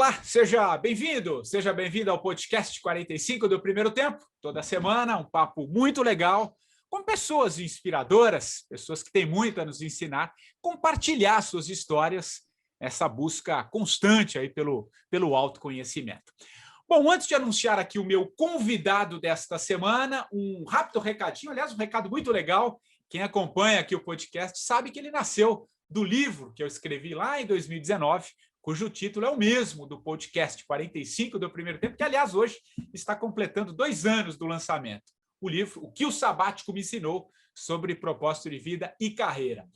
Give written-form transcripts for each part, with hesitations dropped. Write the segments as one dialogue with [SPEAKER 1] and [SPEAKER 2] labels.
[SPEAKER 1] Olá, seja bem-vindo, seja bem-vindo ao podcast 45 do Primeiro Tempo. Toda semana um papo muito legal com pessoas inspiradoras, pessoas que têm muito a nos ensinar, compartilhar suas histórias, essa busca constante aí pelo autoconhecimento. Bom, antes de anunciar aqui o meu convidado desta semana, um rápido recadinho, aliás, um recado muito legal. Quem acompanha aqui o podcast sabe que ele nasceu do livro que eu escrevi lá em 2019, cujo título é o mesmo do podcast 45 do Primeiro Tempo, que, aliás, hoje está completando 2 anos do lançamento. O livro O que o Sabático me ensinou sobre propósito de vida e carreira.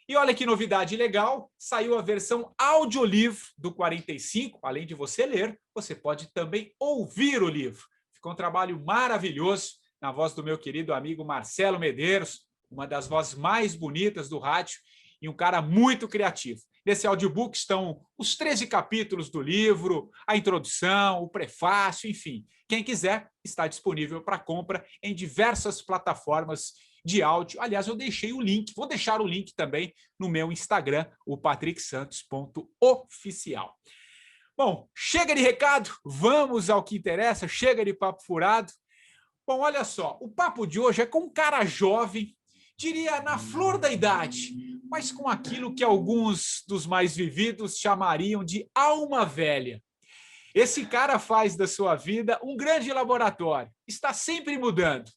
[SPEAKER 1] E olha que novidade legal, saiu a versão audiolivro do 45, além de você ler, você pode também ouvir o livro. Ficou um trabalho maravilhoso na voz do meu querido amigo Marcelo Medeiros, uma das vozes mais bonitas do rádio e um cara muito criativo. Nesse audiobook estão os 13 capítulos do livro, a introdução, o prefácio, enfim. Quem quiser, está disponível para compra em diversas plataformas de áudio. Aliás, eu deixei o link, vou deixar o link também no meu Instagram, o patricksantos.oficial. Bom, chega de recado, vamos ao que interessa, chega de papo furado. Bom, olha só, o papo de hoje é com um cara jovem, diria na flor da idade, mas com aquilo que alguns dos mais vividos chamariam de alma velha. Esse cara faz da sua vida um grande laboratório, está sempre mudando.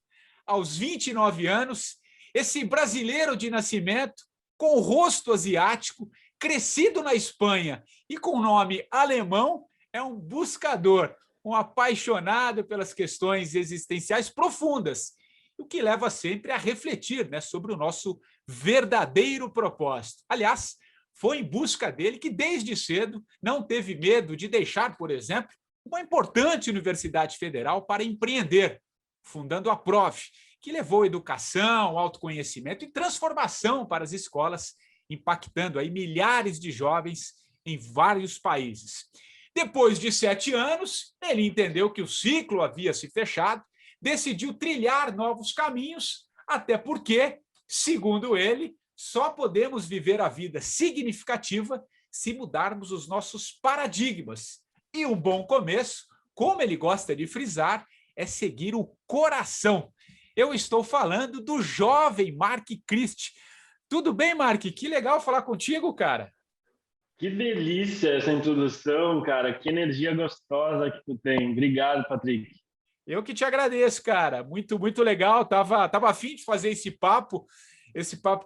[SPEAKER 1] Aos 29 anos, esse brasileiro de nascimento, com o rosto asiático, crescido na Espanha e com nome alemão, é um buscador, um apaixonado pelas questões existenciais profundas, o que leva sempre a refletir, né, sobre o nosso verdadeiro propósito. Aliás, foi em busca dele que, desde cedo, não teve medo de deixar, por exemplo, uma importante universidade federal para empreender, fundando a Prof, que levou educação, autoconhecimento e transformação para as escolas, impactando aí milhares de jovens em vários países. Depois de 7 anos, ele entendeu que o ciclo havia se fechado, decidiu trilhar novos caminhos, até porque, segundo ele, só podemos viver a vida significativa se mudarmos os nossos paradigmas. E um bom começo, como ele gosta de frisar, é seguir o coração. Eu estou falando do jovem Mark Christie. Tudo bem, Mark? Que legal falar contigo, cara.
[SPEAKER 2] Que delícia essa introdução, cara. Que energia gostosa que tu tem. Obrigado, Patrick.
[SPEAKER 1] Eu que te agradeço, cara. Muito, muito legal. Tava a fim de fazer esse papo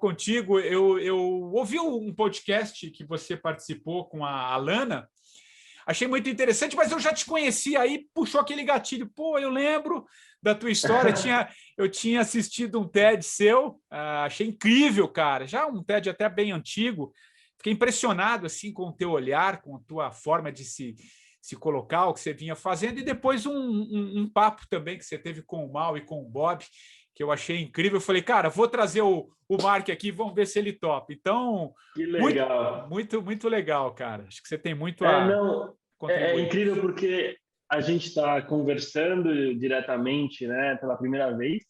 [SPEAKER 1] contigo. Eu ouvi um podcast que você participou com a Alana. Achei muito interessante, mas eu já te conhecia aí, puxou aquele gatilho. Pô, eu lembro da tua história. Eu tinha assistido um TED seu, achei incrível, cara. Já um TED até bem antigo. Fiquei impressionado assim com o teu olhar, com a tua forma de se colocar, o que você vinha fazendo, e depois um papo também que você teve com o Mal e com o Bob, que eu achei incrível. Eu falei, cara, vou trazer o Mark aqui, vamos ver se ele topa. Então,
[SPEAKER 2] que legal.
[SPEAKER 1] Muito, muito legal, cara. Acho que você tem muito a contribuir.
[SPEAKER 2] É incrível porque a gente está conversando diretamente, né, pela primeira vez,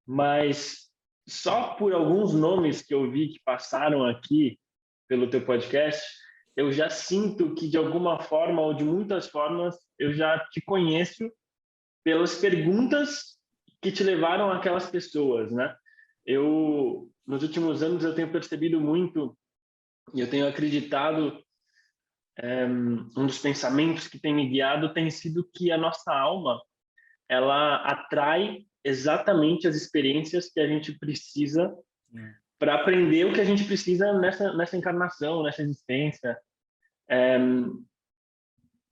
[SPEAKER 2] mas só por alguns nomes que eu vi que passaram aqui pelo teu podcast, eu já sinto que de alguma forma ou de muitas formas eu já te conheço pelas perguntas que te levaram àquelas pessoas, né? Nos últimos anos eu tenho percebido muito e eu tenho acreditado, um dos pensamentos que tem me guiado tem sido que a nossa alma, ela atrai exatamente as experiências que a gente precisa para aprender o que a gente precisa nessa encarnação, nessa existência.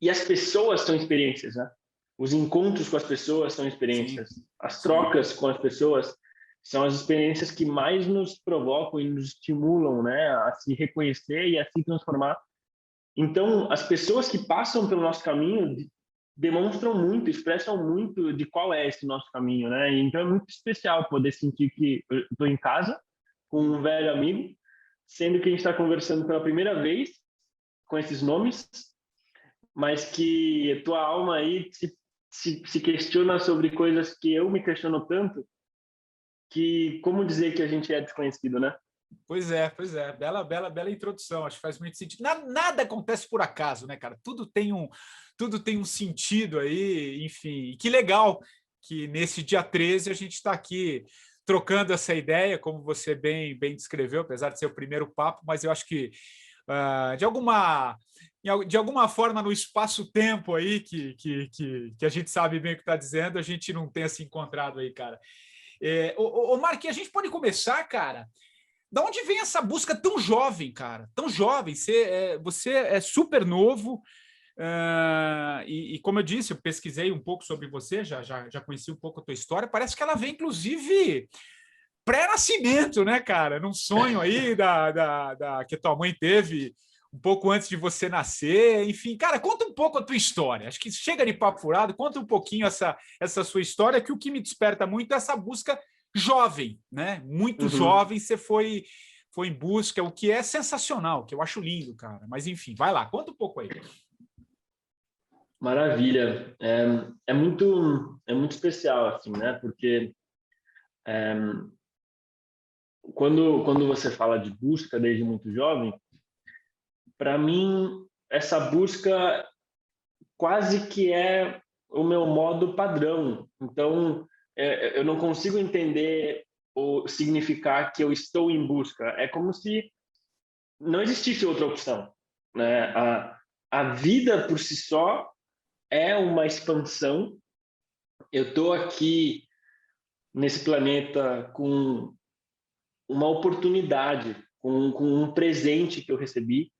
[SPEAKER 2] E as pessoas são experiências, né? Os encontros com as pessoas são experiências. Sim. As trocas com as pessoas são as experiências que mais nos provocam e nos estimulam, né, a se reconhecer e a se transformar. Então, as pessoas que passam pelo nosso caminho demonstram muito, expressam muito de qual é esse nosso caminho, né? Então é muito especial poder sentir que eu estou em casa com um velho amigo, sendo que a gente está conversando pela primeira vez com esses nomes, mas que tua alma aí se questiona sobre coisas que eu me questiono tanto, que como dizer que a gente é desconhecido, né?
[SPEAKER 1] Pois é. Bela introdução. Acho que faz muito sentido. Nada acontece por acaso, né, cara? Tudo tem um sentido aí, enfim. E que legal que nesse dia 13 a gente está aqui trocando essa ideia, como você bem descreveu, apesar de ser o primeiro papo, mas eu acho que de alguma forma no espaço-tempo aí que a gente sabe bem o que está dizendo, a gente não tenha se encontrado aí, cara. Marquinhos, a gente pode começar, cara. Da onde vem essa busca tão jovem, cara? Tão jovem. Você é super novo. Como eu disse, eu pesquisei um pouco sobre você, já conheci um pouco a tua história. Parece que ela vem, inclusive, pré-nascimento, né, cara? Num sonho aí que a tua mãe teve um pouco antes de você nascer. Enfim, cara, conta um pouco a tua história. Acho que chega de papo furado, conta um pouquinho essa sua história, que o que me desperta muito é essa busca jovem, né? Muito jovem, você foi em busca, o que é sensacional, que eu acho lindo, cara. Mas enfim, vai lá, conta um pouco aí.
[SPEAKER 2] Maravilha. É muito especial, assim, né? Porque é, quando você fala de busca desde muito jovem, para mim, essa busca quase que é o meu modo padrão. Então, eu não consigo entender ou significar que eu estou em busca. É como se não existisse outra opção, né? A vida por si só é uma expansão. Eu estou aqui nesse planeta com uma oportunidade, com um presente que eu recebi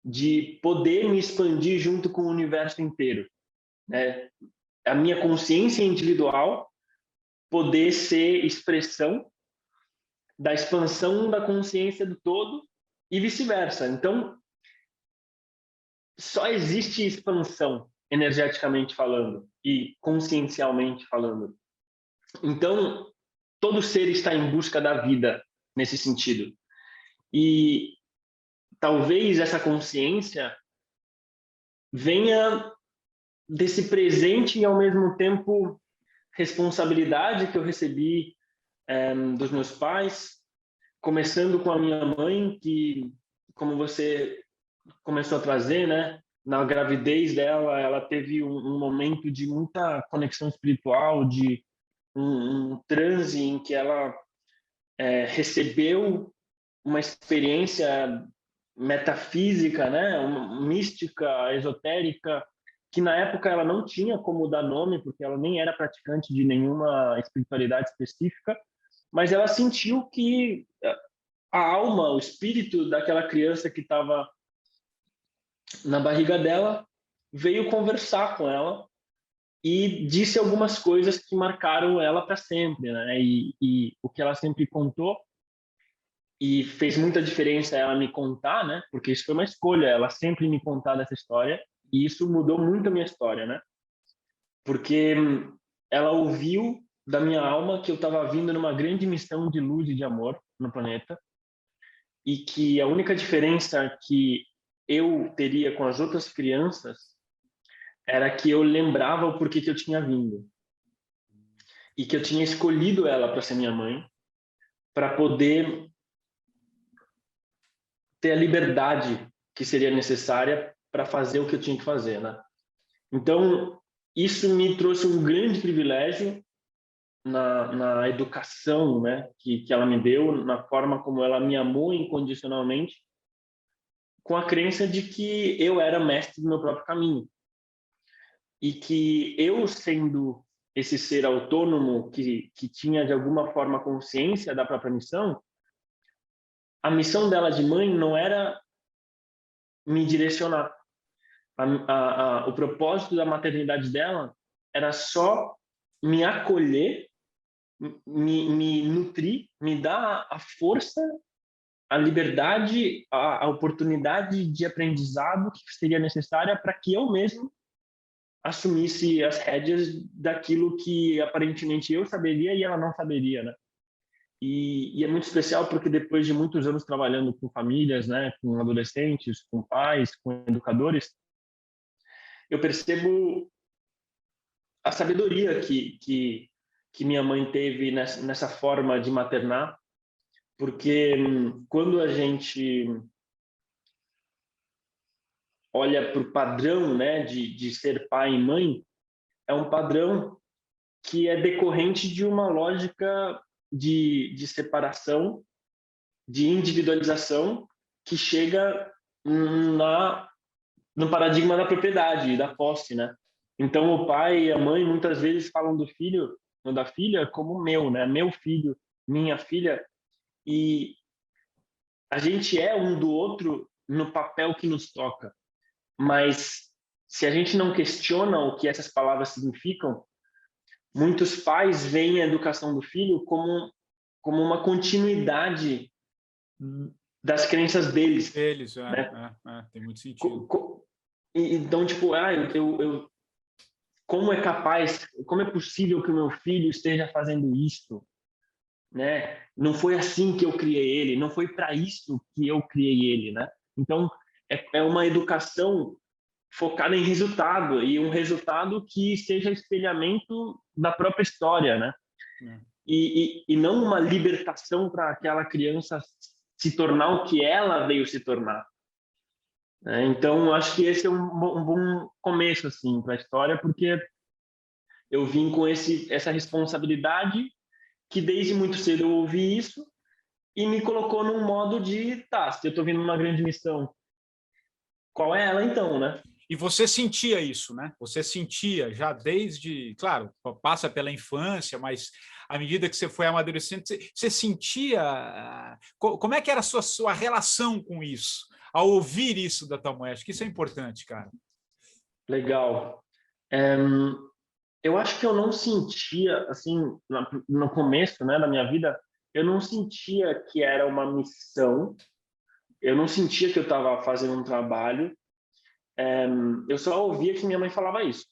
[SPEAKER 2] de poder me expandir junto com o universo inteiro, né? A minha consciência individual poder ser expressão da expansão da consciência do todo e vice-versa. Então, só existe expansão energeticamente falando e consciencialmente falando. Então, todo ser está em busca da vida nesse sentido. E talvez essa consciência venha desse presente e, ao mesmo tempo, responsabilidade que eu recebi dos meus pais, começando com a minha mãe, que, como você começou a trazer, né? Na gravidez dela, ela teve um momento de muita conexão espiritual, de um transe em que ela recebeu uma experiência metafísica, né? Mística, esotérica, que na época ela não tinha como dar nome, porque ela nem era praticante de nenhuma espiritualidade específica, mas ela sentiu que a alma, o espírito daquela criança que estava na barriga dela veio conversar com ela e disse algumas coisas que marcaram ela para sempre, né? E o que ela sempre contou, e fez muita diferença ela me contar, né? Porque isso foi uma escolha, ela sempre me contar dessa história, e isso mudou muito a minha história, né? Porque ela ouviu da minha alma que eu estava vindo numa grande missão de luz e de amor no planeta, e que a única diferença que eu teria com as outras crianças era que eu lembrava o porquê que eu tinha vindo e que eu tinha escolhido ela para ser minha mãe, para poder ter a liberdade que seria necessária para fazer o que eu tinha que fazer, né? Então, isso me trouxe um grande privilégio na educação, né, que ela me deu, na forma como ela me amou incondicionalmente, com a crença de que eu era mestre do meu próprio caminho. E que eu, sendo esse ser autônomo que tinha, de alguma forma, consciência da própria missão, a missão dela de mãe não era me direcionar. O propósito da maternidade dela era só me acolher, me nutrir, me dar a força, a liberdade, a oportunidade de aprendizado que seria necessária para que eu mesmo assumisse as rédeas daquilo que aparentemente eu saberia e ela não saberia, né? E é muito especial porque depois de muitos anos trabalhando com famílias, né, com adolescentes, com pais, com educadores, eu percebo a sabedoria que minha mãe teve nessa forma de maternar, porque quando a gente olha para o padrão, né, de ser pai e mãe, é um padrão que é decorrente de uma lógica de separação, de individualização, que chega no paradigma da propriedade e da posse, né? Então, o pai e a mãe muitas vezes falam do filho ou da filha como meu, né? Meu filho, minha filha, e a gente é um do outro no papel que nos toca. Mas se a gente não questiona o que essas palavras significam, muitos pais veem a educação do filho como uma continuidade das crenças deles,
[SPEAKER 1] Eles,
[SPEAKER 2] né?
[SPEAKER 1] tem muito sentido.
[SPEAKER 2] Então, tipo, como é capaz, como é possível que o meu filho esteja fazendo isso, né? Não foi assim que eu criei ele, não foi para isso que eu criei ele, né? Então, é uma educação focada em resultado, e um resultado que seja espelhamento da própria história, né? E não uma libertação para aquela criança se tornar o que ela veio se tornar. Então, acho que esse é um bom começo assim para a história, porque eu vim com essa responsabilidade que desde muito cedo eu ouvi isso e me colocou num modo de, tá, se eu estou vindo numa grande missão, qual é ela então, né?
[SPEAKER 1] E você sentia isso, né? Você sentia já desde, claro, passa pela infância, mas à medida que você foi amadurecendo, você sentia como é que era a sua relação com isso, ao ouvir isso da tua mãe? Acho que isso é importante, cara.
[SPEAKER 2] Legal. Eu acho que eu não sentia, assim, no começo, né, da minha vida, eu não sentia que era uma missão, eu não sentia que eu estava fazendo um trabalho, eu só ouvia que minha mãe falava isso.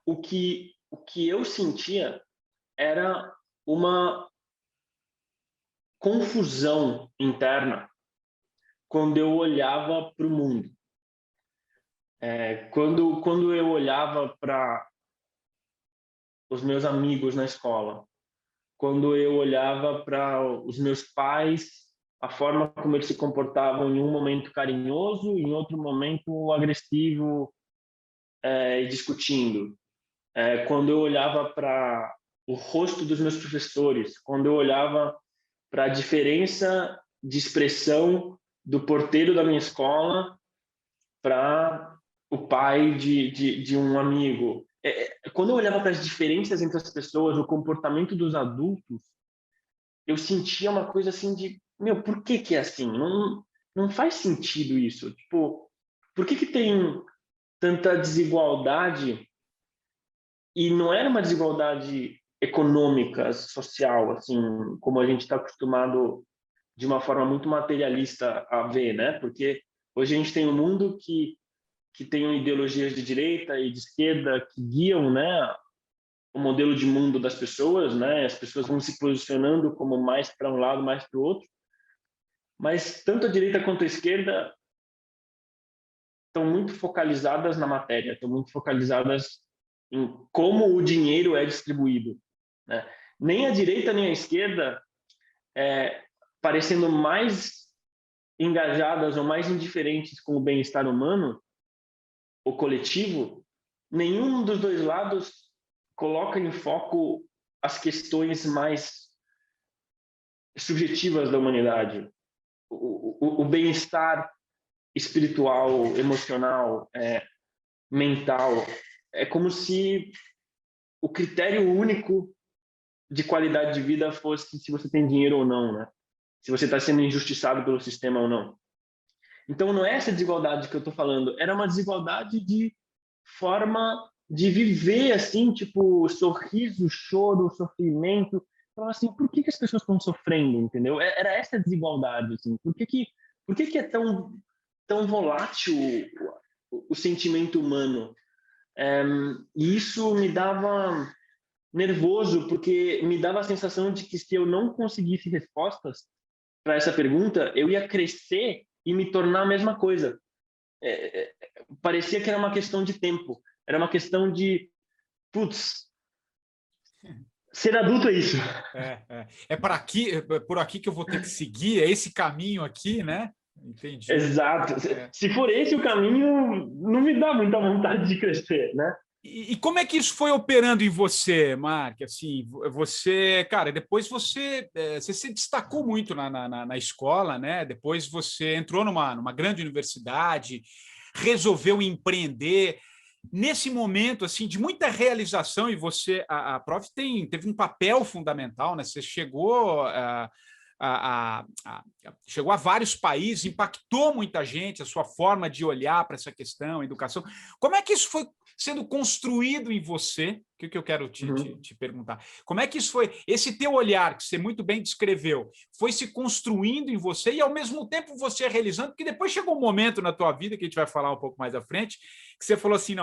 [SPEAKER 2] O que eu sentia era uma confusão interna quando eu olhava para o mundo. Quando eu olhava para os meus amigos na escola, quando eu olhava para os meus pais, a forma como eles se comportavam em um momento carinhoso, em outro momento agressivo e discutindo. Quando eu olhava para o rosto dos meus professores, quando eu olhava para a diferença de expressão do porteiro da minha escola para o pai de um amigo. Quando eu olhava para as diferenças entre as pessoas, o comportamento dos adultos, eu sentia uma coisa assim de, meu, por que que é assim? Não faz sentido isso. Tipo, por que que tem tanta desigualdade? E não era uma desigualdade econômica, social, assim, como a gente está acostumado de uma forma muito materialista a ver, né? Porque hoje a gente tem um mundo que tem ideologias de direita e de esquerda que guiam, né, o modelo de mundo das pessoas, né? As pessoas vão se posicionando como mais para um lado, mais para o outro. Mas tanto a direita quanto a esquerda estão muito focalizadas na matéria, estão muito focalizadas em como o dinheiro é distribuído, né? Nem a direita nem a esquerda parecendo mais engajadas ou mais indiferentes com o bem-estar humano, o coletivo, nenhum dos dois lados coloca em foco as questões mais subjetivas da humanidade, o bem-estar espiritual, emocional, mental. É como se o critério único de qualidade de vida fosse se você tem dinheiro ou não, né? Se você está sendo injustiçado pelo sistema ou não. Então, não é essa desigualdade que eu estou falando, era uma desigualdade de forma de viver, assim, tipo, sorriso, choro, sofrimento. Então, assim, por que as pessoas estão sofrendo, entendeu? Era essa desigualdade, assim. Por que é tão volátil o sentimento humano? E isso me dava nervoso, porque me dava a sensação de que se eu não conseguisse respostas para essa pergunta, eu ia crescer e me tornar a mesma coisa. Parecia que era uma questão de tempo, era uma questão de, putz, Ser adulto é isso.
[SPEAKER 1] É por aqui que eu vou ter que seguir, é esse caminho aqui, né? Entendi.
[SPEAKER 2] Exato. Se for esse o caminho, não me dá muita vontade de crescer, né?
[SPEAKER 1] E como é que isso foi operando em você, Mark? Assim, você, cara, depois você se destacou muito na escola, né? Depois você entrou numa grande universidade, resolveu empreender. Nesse momento assim de muita realização, e você, a Prof teve um papel fundamental, né? Você chegou chegou a vários países, impactou muita gente, a sua forma de olhar para essa questão, a educação. Como é que isso foi sendo construído em você? O que eu quero te perguntar? Como é que isso foi, esse teu olhar, que você muito bem descreveu, foi se construindo em você e, ao mesmo tempo, você realizando, porque depois chegou um momento na tua vida, que a gente vai falar um pouco mais à frente, que você falou assim,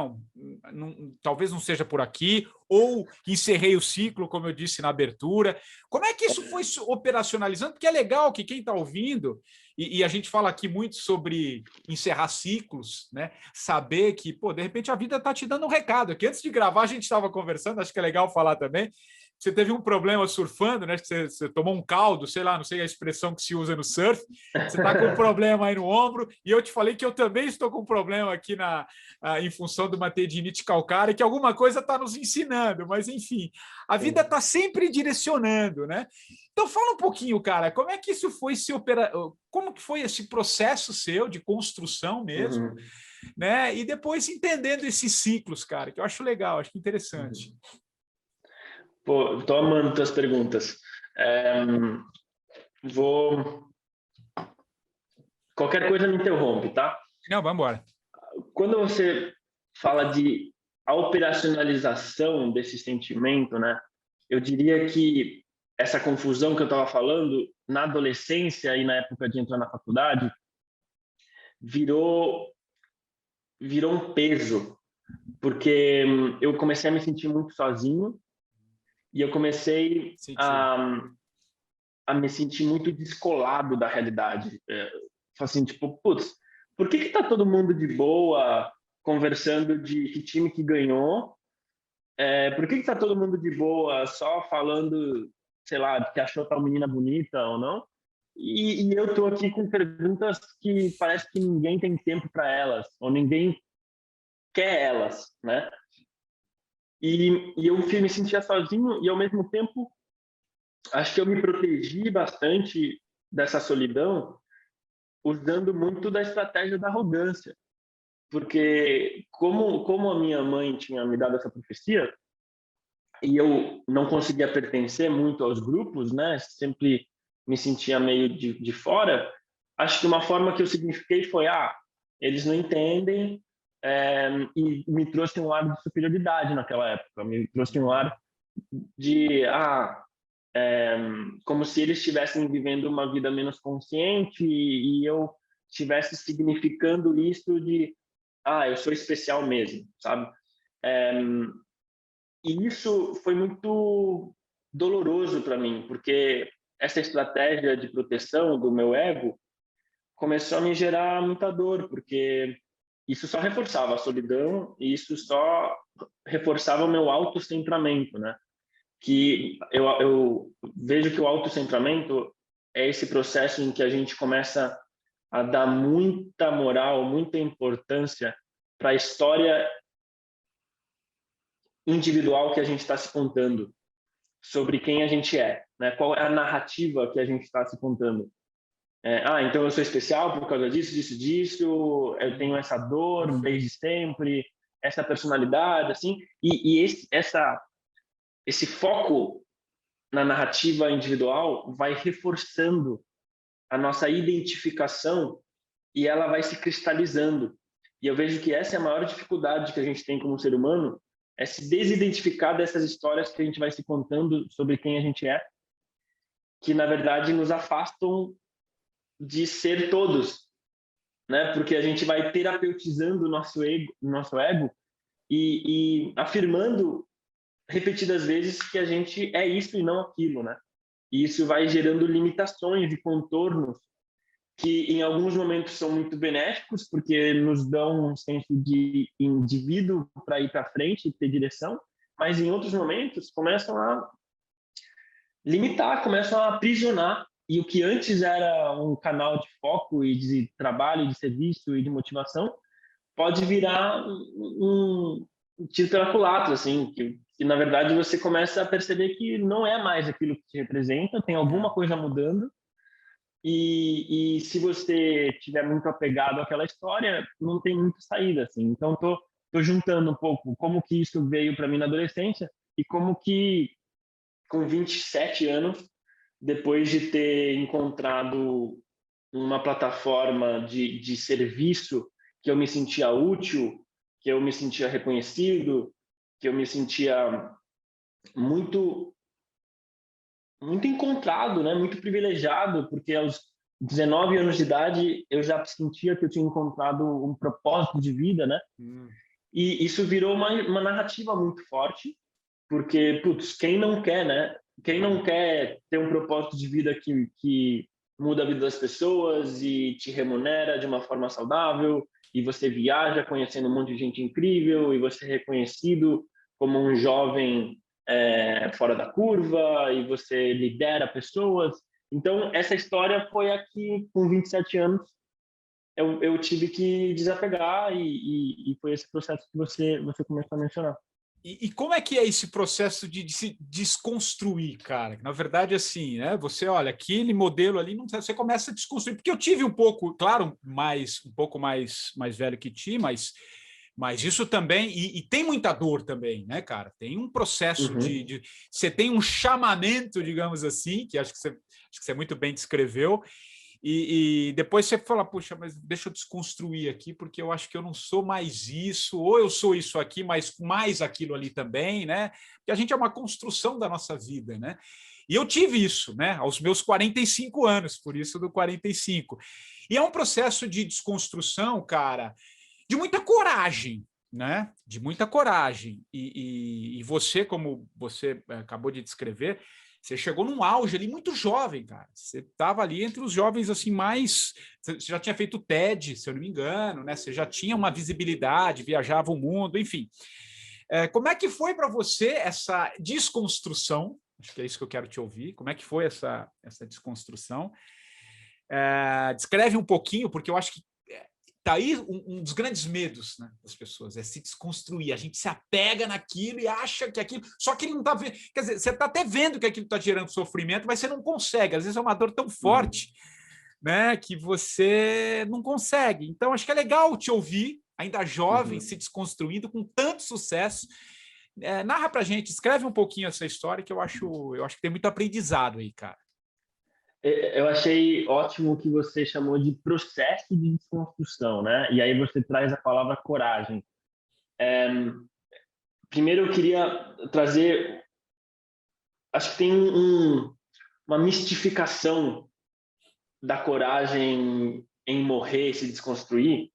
[SPEAKER 1] talvez não seja por aqui, ou encerrei o ciclo, como eu disse na abertura. Como é que isso foi operacionalizando? Porque é legal que quem está ouvindo, e a gente fala aqui muito sobre encerrar ciclos, né? Saber que, pô, de repente a vida está te dando um recado. Que antes de gravar a gente estava conversando, acho que é legal falar também. Você teve um problema surfando, né? Você tomou um caldo, sei lá, não sei a expressão que se usa no surf. Você está com um problema aí no ombro, e eu te falei que eu também estou com um problema aqui em função de uma tendinite calcária, que alguma coisa está nos ensinando, mas enfim, a vida está sempre direcionando, né? Então fala um pouquinho, cara, como é que isso foi como que foi esse processo seu de construção mesmo, né? E depois entendendo esses ciclos, cara, que eu acho legal, acho interessante.
[SPEAKER 2] Pô, tô amando tuas perguntas. Qualquer coisa me interrompe, tá?
[SPEAKER 1] Não, vamos embora.
[SPEAKER 2] Quando você fala de a operacionalização desse sentimento, né? Eu diria que essa confusão que eu estava falando na adolescência e na época de entrar na faculdade virou um peso, porque eu comecei a me sentir muito sozinho e eu comecei a me sentir muito descolado da realidade. Assim, tipo, putz, por que tá todo mundo de boa conversando de que time que ganhou? Por que tá todo mundo de boa só falando, sei lá, de que achou tal menina bonita ou não? E eu tô aqui com perguntas que parece que ninguém tem tempo para elas, ou ninguém quer elas, né? E eu me sentia sozinho e, ao mesmo tempo, acho que eu me protegi bastante dessa solidão usando muito da estratégia da arrogância. Porque como a minha mãe tinha me dado essa profecia e eu não conseguia pertencer muito aos grupos, né? Sempre me sentia meio de fora. Acho que uma forma que eu signifiquei foi: eles não entendem, e me trouxe um ar de superioridade naquela época. Me trouxe um ar de como se eles estivessem vivendo uma vida menos consciente e eu estivesse significando isso de eu sou especial mesmo, sabe? E isso foi muito doloroso para mim, porque essa estratégia de proteção do meu ego começou a me gerar muita dor, porque isso só reforçava a solidão e isso só reforçava o meu autocentramento, né? Que eu vejo que o autocentramento é esse processo em que a gente começa a dar muita moral, muita importância para a história individual que a gente está se contando sobre quem a gente é, né? Qual é a narrativa que a gente está se contando. Então eu sou especial por causa disso, eu tenho essa dor desde sempre, essa personalidade, assim, e esse foco na narrativa individual vai reforçando a nossa identificação e ela vai se cristalizando. E eu vejo que essa é a maior dificuldade que a gente tem como ser humano, é se desidentificar dessas histórias que a gente vai se contando sobre quem a gente é, que na verdade nos afastam de ser todos, né? Porque a gente vai terapeutizando o nosso ego e afirmando repetidas vezes que a gente é isso e não aquilo, né? E isso vai gerando limitações e contornos que em alguns momentos são muito benéficos, porque nos dão um senso de indivíduo para ir para frente e ter direção, mas em outros momentos começam a limitar, começam a aprisionar. E o que antes era um canal de foco e de trabalho, de serviço e de motivação, pode virar um tiro pela culatra, assim, que na verdade você começa a perceber que não é mais aquilo que te representa, tem alguma coisa mudando, e se você estiver muito apegado àquela história, não tem muita saída, assim. Então, tô juntando um pouco como que isso veio para mim na adolescência e como que, com 27 anos, depois de ter encontrado uma plataforma de serviço que eu me sentia útil, que eu me sentia reconhecido, que eu me sentia muito muito encontrado, né? Muito privilegiado, porque aos 19 anos de idade eu já sentia que eu tinha encontrado um propósito de vida, né? E isso virou uma narrativa muito forte, porque, putz, quem não quer, né? Quem não quer ter um propósito de vida que muda a vida das pessoas e te remunera de uma forma saudável, e você viaja conhecendo um monte de gente incrível, e você é reconhecido como um jovem fora da curva, e você lidera pessoas. Então, essa história foi aqui, com 27 anos, eu tive que desapegar, e foi esse processo que você começou a mencionar.
[SPEAKER 1] E como é que é esse processo de se desconstruir, cara? Na verdade, assim, né? Você olha, aquele modelo ali, não, você começa a desconstruir. Porque eu tive um pouco, claro, um pouco mais velho que ti, mas isso também, e tem muita dor também, né, cara? Tem um processo você tem um chamamento, digamos assim, que acho que você muito bem descreveu, e depois você fala, puxa, mas deixa eu desconstruir aqui, porque eu acho que eu não sou mais isso, ou eu sou isso aqui, mas mais aquilo ali também, né? Porque a gente é uma construção da nossa vida, né? E eu tive isso, né? Aos meus 45 anos, por isso do 45. E é um processo de desconstrução, cara, de muita coragem, né? De muita coragem. E você, como você acabou de descrever, você chegou num auge ali muito jovem, cara. Você estava ali entre os jovens assim mais. Você já tinha feito TED, se eu não me engano, né? Você já tinha uma visibilidade, viajava o mundo, enfim. Como é que foi para você essa desconstrução? Acho que é isso que eu quero te ouvir. Como é que foi essa desconstrução? Descreve um pouquinho, porque eu acho que tá aí um dos grandes medos, né, das pessoas, é se desconstruir. A gente se apega naquilo e acha que aquilo... Só que ele não está vendo... Quer dizer, você está até vendo que aquilo está gerando sofrimento, mas você não consegue. Às vezes é uma dor tão forte, né, que você não consegue. Então, acho que é legal te ouvir, ainda jovem, se desconstruindo com tanto sucesso. Narra pra gente, escreve um pouquinho essa história, que eu acho que tem muito aprendizado aí, cara.
[SPEAKER 2] Eu achei ótimo o que você chamou de processo de desconstrução, né? E aí você traz a palavra coragem. Primeiro eu queria trazer, acho que tem uma mistificação da coragem em morrer e se desconstruir,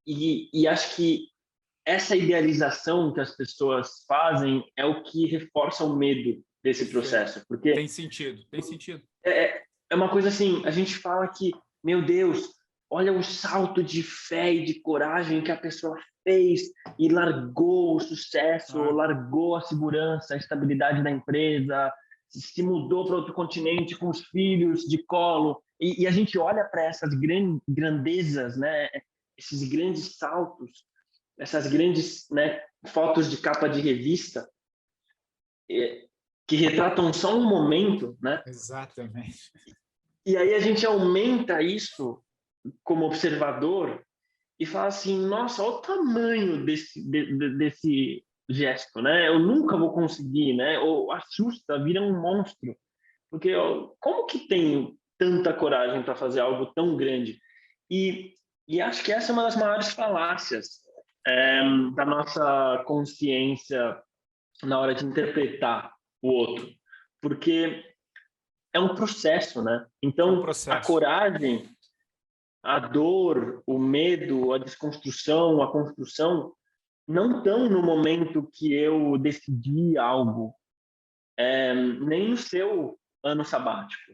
[SPEAKER 2] e acho que essa idealização que as pessoas fazem é o que reforça o medo desse processo, porque
[SPEAKER 1] tem sentido.
[SPEAKER 2] é uma coisa assim, a gente fala que, meu Deus, olha o salto de fé e de coragem que a pessoa fez e largou o sucesso, largou a segurança, a estabilidade da empresa, se mudou para outro continente com os filhos de colo, e a gente olha para essas grandezas, né, esses grandes saltos, essas grandes, né, fotos de capa de revista, que retratam só um momento, né?
[SPEAKER 1] Exatamente.
[SPEAKER 2] E aí a gente aumenta isso como observador e fala assim, nossa, olha o tamanho desse gesto, né? Eu nunca vou conseguir, né? Ou assusta, vira um monstro. Porque como que tenho tanta coragem para fazer algo tão grande? E acho que essa é uma das maiores falácias da nossa consciência na hora de interpretar o outro. Porque é um processo, né? Então, a coragem, a dor, o medo, a desconstrução, a construção, não estão no momento que eu decidi algo, nem no seu ano sabático.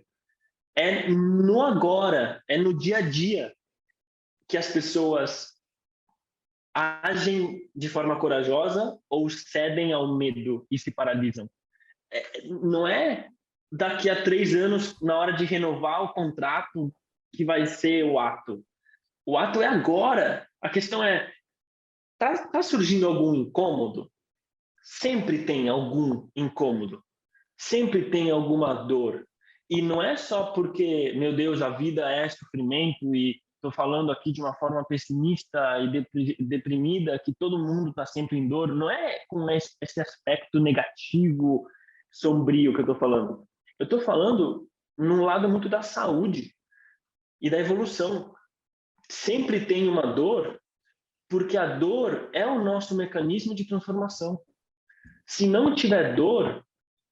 [SPEAKER 2] É no agora, é no dia a dia que as pessoas agem de forma corajosa ou cedem ao medo e se paralisam. não é daqui a 3 anos, na hora de renovar o contrato, que vai ser o ato. O ato é agora. A questão é, tá surgindo algum incômodo? Sempre tem algum incômodo. Sempre tem alguma dor. E não é só porque, meu Deus, a vida é sofrimento e estou falando aqui de uma forma pessimista e deprimida, que todo mundo está sempre em dor. Não é com esse aspecto negativo, sombrio que eu estou falando. Eu estou falando num lado muito da saúde e da evolução. Sempre tem uma dor, porque a dor é o nosso mecanismo de transformação. Se não tiver dor,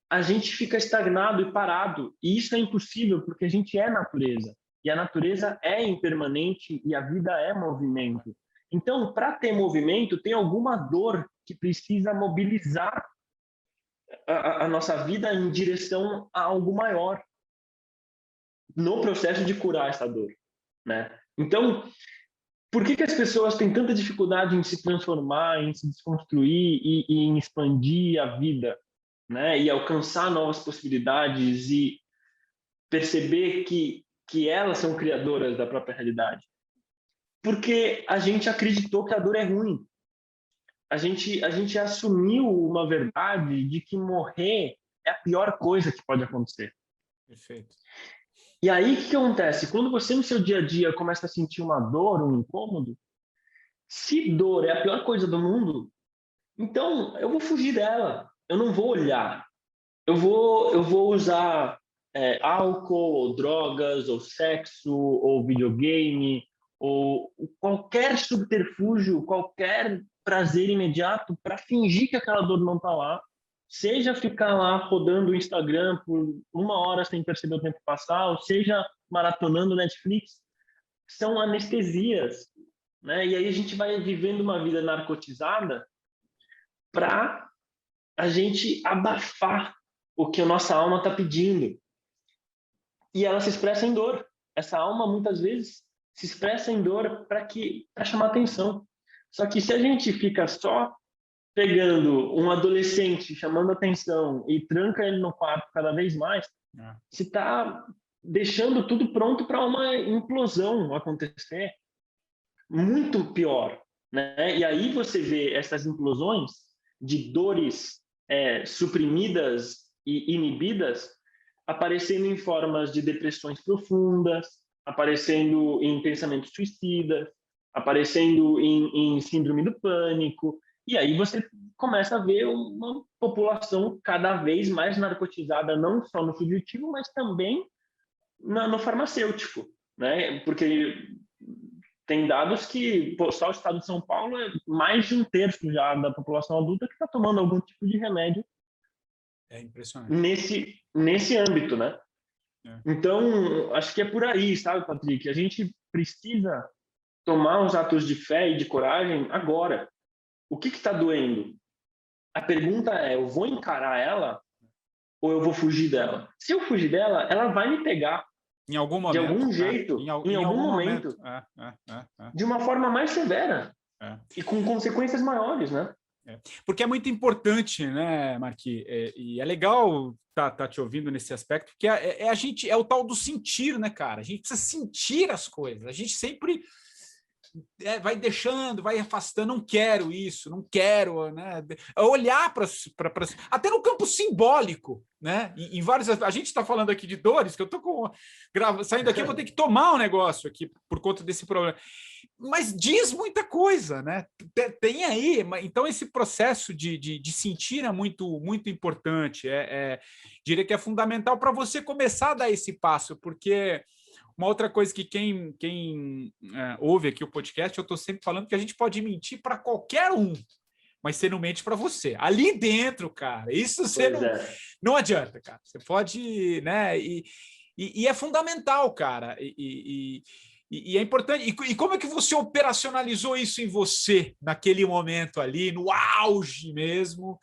[SPEAKER 2] a gente fica estagnado e parado. E isso é impossível, porque a gente é natureza. E a natureza é impermanente e a vida é movimento. Então, para ter movimento, tem alguma dor que precisa mobilizar a nossa vida em direção a algo maior, no processo de curar essa dor, né? Então, por que as pessoas têm tanta dificuldade em se transformar, em se desconstruir e em expandir a vida, né? E alcançar novas possibilidades e perceber que elas são criadoras da própria realidade? Porque a gente acreditou que a dor é ruim. A gente assumiu uma verdade de que morrer é a pior coisa que pode acontecer.
[SPEAKER 1] Perfeito.
[SPEAKER 2] E aí, o que acontece? Quando você, no seu dia a dia, começa a sentir uma dor, um incômodo, se dor é a pior coisa do mundo, então eu vou fugir dela. Eu não vou olhar. Eu vou usar álcool, ou drogas, ou sexo, ou videogame, ou qualquer subterfúgio, qualquer prazer imediato para fingir que aquela dor não está lá. Seja ficar lá rodando o Instagram por 1 hora sem perceber o tempo passar, ou seja maratonando Netflix. São anestesias, né? E aí a gente vai vivendo uma vida narcotizada para a gente abafar o que a nossa alma está pedindo. E ela se expressa em dor. Essa alma, muitas vezes, se expressa em dor para chamar atenção. Só que se a gente fica só pegando um adolescente, chamando atenção e tranca ele no quarto cada vez mais, se está deixando tudo pronto para uma implosão acontecer muito pior, né? E aí você vê essas implosões de dores suprimidas e inibidas aparecendo em formas de depressões profundas, aparecendo em pensamentos suicidas, aparecendo em síndrome do pânico. E aí você começa a ver uma população cada vez mais narcotizada, não só no subjetivo, mas também no farmacêutico, né? Porque tem dados que só o estado de São Paulo é mais de 1/3 já da população adulta que está tomando algum tipo de remédio.
[SPEAKER 1] É impressionante.
[SPEAKER 2] Nesse âmbito, né?
[SPEAKER 1] É.
[SPEAKER 2] Então, acho que é por aí, sabe, Patrick? A gente precisa tomar os atos de fé e de coragem agora. O que está doendo? A pergunta é, eu vou encarar ela ou eu vou fugir dela? Se eu fugir dela, ela vai me pegar.
[SPEAKER 1] Em algum momento.
[SPEAKER 2] De algum jeito,
[SPEAKER 1] em
[SPEAKER 2] algum momento. De uma forma mais severa. E com consequências maiores, né?
[SPEAKER 1] Porque é muito importante, né, Marqui? E é legal tá te ouvindo nesse aspecto, porque a gente é o tal do sentir, né, cara? A gente precisa sentir as coisas. A gente sempre vai deixando, vai afastando, não quero isso, não quero, né? Olhar para até no campo simbólico, né? Em vários, a gente está falando aqui de dores, que eu tô saindo aqui, eu vou ter que tomar um negócio aqui por conta desse problema. Mas diz muita coisa, né? Tem aí, então esse processo de sentir é muito, muito importante. Diria que é fundamental para você começar a dar esse passo, porque uma outra coisa que quem ouve aqui o podcast, eu estou sempre falando que a gente pode mentir para qualquer um, mas você não mente para você. Ali dentro, cara, isso você não adianta, cara. Você pode, né? E é fundamental, cara. E é importante. E como é que você operacionalizou isso em você, naquele momento ali, no auge mesmo?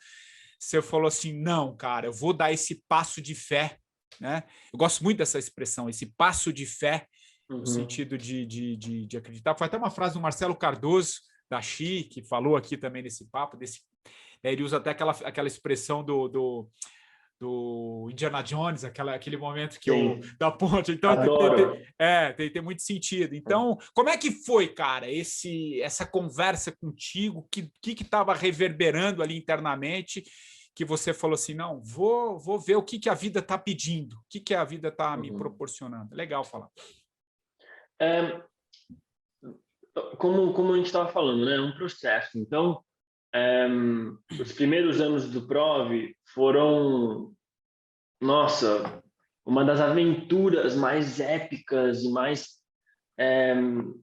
[SPEAKER 1] Você falou assim, não, cara, eu vou dar esse passo de fé, né? Eu gosto muito dessa expressão, esse passo de fé, no sentido de acreditar. Foi até uma frase do Marcelo Cardoso, da Xi, que falou aqui também nesse papo, ele usa até aquela expressão do Indiana Jones, aquele momento que
[SPEAKER 2] Sim.
[SPEAKER 1] da ponte. Então,
[SPEAKER 2] Adoro.
[SPEAKER 1] tem muito sentido. Então, como é que foi, cara, essa conversa contigo? Que estava reverberando ali internamente, que você falou assim, não, vou ver o que a vida está pedindo, o que a vida está me proporcionando. Legal falar.
[SPEAKER 2] É, como a gente estava falando, né? É um processo. Então, os primeiros anos do Prov foram, nossa, uma das aventuras mais épicas e mais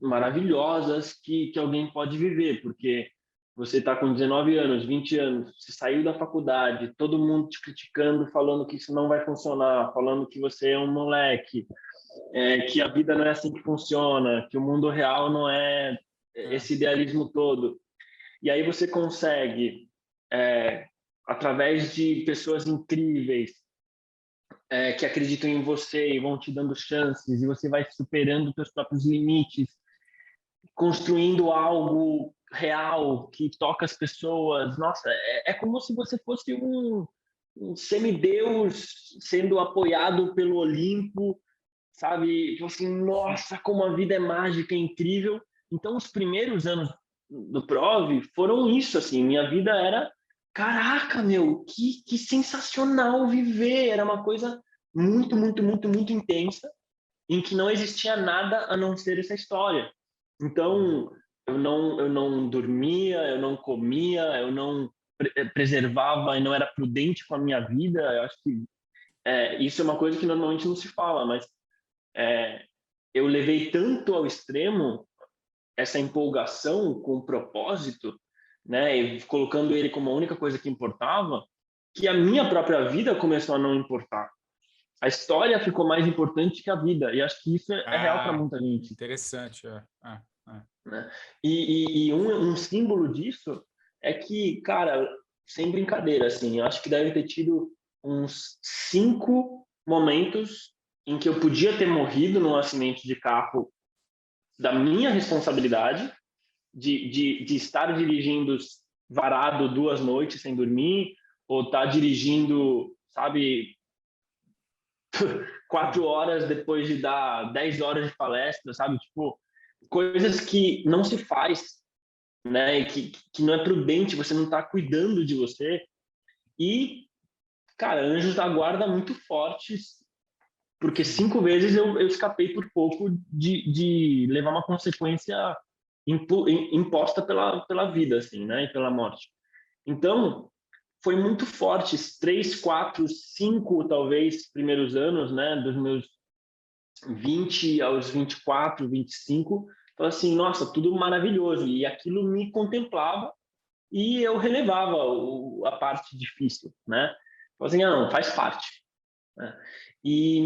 [SPEAKER 2] maravilhosas que alguém pode viver, porque você está com 19 anos, 20 anos, você saiu da faculdade, todo mundo te criticando, falando que isso não vai funcionar, falando que você é um moleque, que a vida não é assim que funciona, que o mundo real não é esse idealismo todo. E aí você consegue, através de pessoas incríveis, que acreditam em você e vão te dando chances, e você vai superando os seus próprios limites, construindo algo real que toca as pessoas. Nossa, é como se você fosse um semideus sendo apoiado pelo Olimpo, sabe? Tipo assim, nossa, como a vida é mágica, é incrível. Então, os primeiros anos do Prov foram isso, assim, minha vida era, caraca, meu, que sensacional viver, era uma coisa muito, muito, muito, muito intensa, em que não existia nada a não ser essa história. Então, eu não dormia, eu não comia, eu não preservava e não era prudente com a minha vida. Eu acho que isso é uma coisa que normalmente não se fala, mas eu levei tanto ao extremo essa empolgação com o propósito, né, e colocando ele como a única coisa que importava, que a minha própria vida começou a não importar. A história ficou mais importante que a vida, e acho que isso é real para muita gente.
[SPEAKER 1] Interessante,
[SPEAKER 2] Né? E um símbolo disso é que, cara, sem brincadeira, assim, eu acho que deve ter tido uns 5 momentos em que eu podia ter morrido num acidente de carro da minha responsabilidade, de estar dirigindo varado 2 noites sem dormir, ou estar dirigindo, sabe, 4 horas depois de dar 10 horas de palestra, sabe? Tipo, coisas que não se faz, né? E que não é prudente, você não está cuidando de você. E, cara, anjos da guarda muito fortes, porque 5 vezes eu escapei por pouco de levar uma consequência imposta pela vida, assim, né? E pela morte. Então, foi muito forte, 3, 4, 5, talvez, primeiros anos, né? Dos meus 20 aos 24, 25. Então, assim, nossa, tudo maravilhoso. E aquilo me contemplava e eu relevava a parte difícil, né? Então, assim, não, faz parte. Né? E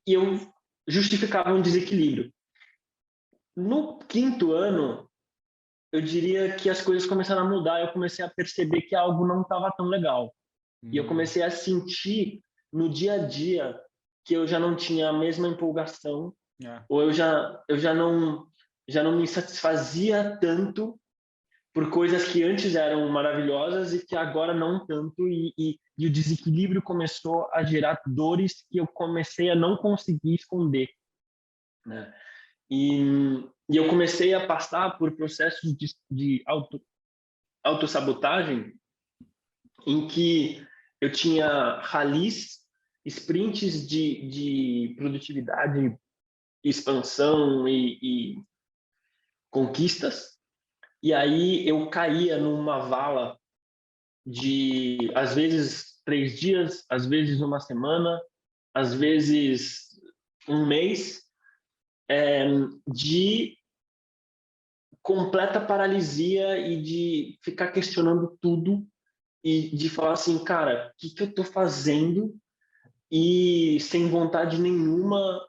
[SPEAKER 2] eu justificava um desequilíbrio. No 5º ano, eu diria que as coisas começaram a mudar. Eu comecei a perceber que algo não estava tão legal. E eu comecei a sentir no dia a dia que eu já não tinha a mesma empolgação, ou eu já não me satisfazia tanto por coisas que antes eram maravilhosas e que agora não tanto, e o desequilíbrio começou a gerar dores que eu comecei a não conseguir esconder, né? E eu comecei a passar por processos de autossabotagem em que eu tinha ralis, sprints de produtividade, expansão e conquistas, e aí eu caía numa vala de, às vezes, 3 dias, às vezes uma semana, às vezes um mês, de completa paralisia e de ficar questionando tudo e de falar assim, cara, o que eu estou fazendo? E sem vontade nenhuma,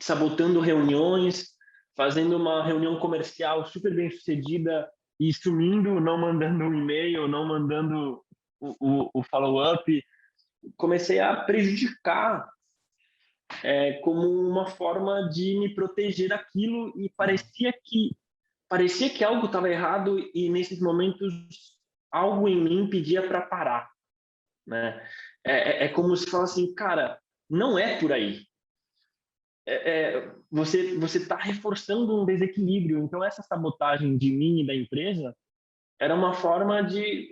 [SPEAKER 2] sabotando reuniões, fazendo uma reunião comercial super bem sucedida e sumindo, não mandando um e-mail, não mandando o follow-up. Comecei a prejudicar como uma forma de me proteger daquilo, e parecia que algo estava errado, e nesses momentos algo em mim pedia para parar, né? É como se fala assim, cara, não é por aí. Você está reforçando um desequilíbrio. Então, essa sabotagem de mim e da empresa era uma forma de,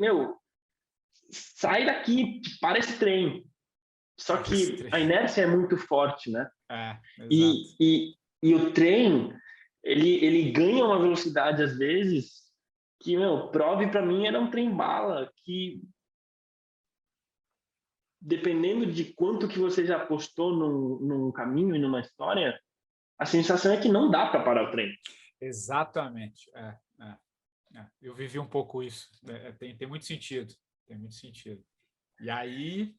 [SPEAKER 2] sai daqui, para esse trem. Só que a inércia é muito forte, né?
[SPEAKER 1] Exato.
[SPEAKER 2] E o trem, ele ganha uma velocidade, às vezes, que, prove para mim era um trem-bala, que dependendo de quanto que você já apostou num caminho e numa história, a sensação é que não dá para parar o trem.
[SPEAKER 1] Exatamente. Eu vivi um pouco isso. Tem muito sentido. Tem muito sentido. E aí?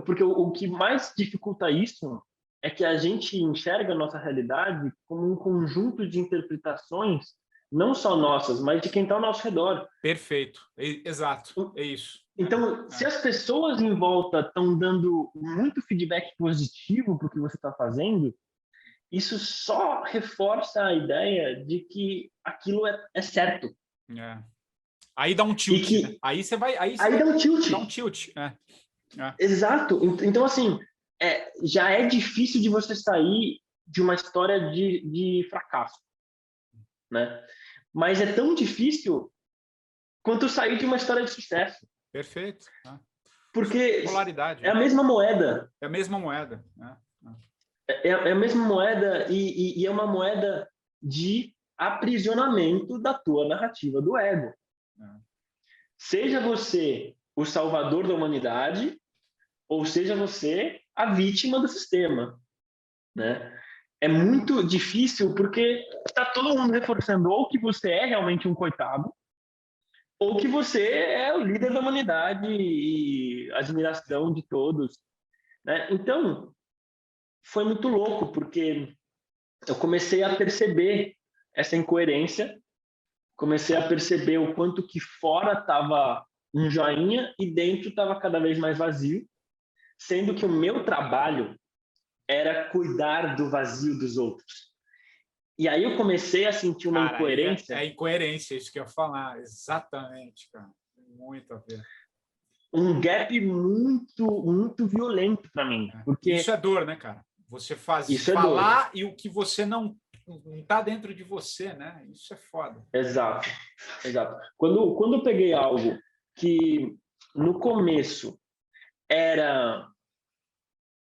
[SPEAKER 2] Porque o que mais dificulta isso é que a gente enxerga a nossa realidade como um conjunto de interpretações, não só nossas, mas de quem está ao nosso redor.
[SPEAKER 1] Perfeito. Exato. É isso.
[SPEAKER 2] Então, se as pessoas em volta estão dando muito feedback positivo para o que você está fazendo, isso só reforça a ideia de que aquilo é certo.
[SPEAKER 1] Aí dá um tilt, né? Aí você vai. Aí
[SPEAKER 2] dá um tilt.
[SPEAKER 1] Dá um tilt.
[SPEAKER 2] Exato. Então, assim, já é difícil de você sair de uma história de fracasso, né? Mas é tão difícil quanto sair de uma história de sucesso.
[SPEAKER 1] Perfeito.
[SPEAKER 2] Porque
[SPEAKER 1] polaridade.
[SPEAKER 2] É a mesma moeda.
[SPEAKER 1] É a mesma moeda.
[SPEAKER 2] É a mesma moeda e é uma moeda de aprisionamento da tua narrativa do ego. Seja você o salvador da humanidade ou seja você a vítima do sistema, né? É muito difícil porque está todo mundo reforçando ou que você é realmente um coitado ou que você é o líder da humanidade e admiração de todos, né? Então, foi muito louco, porque eu comecei a perceber essa incoerência, comecei a perceber o quanto que fora estava um joinha e dentro estava cada vez mais vazio, sendo que o meu trabalho era cuidar do vazio dos outros. E aí eu comecei a sentir uma incoerência.
[SPEAKER 1] É incoerência, isso que eu ia falar. Exatamente, cara. Muito a ver.
[SPEAKER 2] Um gap muito, muito violento para mim. Porque
[SPEAKER 1] isso é dor, né, cara? Você falar e o que você não está dentro de você, né? Isso é foda.
[SPEAKER 2] Exato. Quando eu peguei algo que no começo era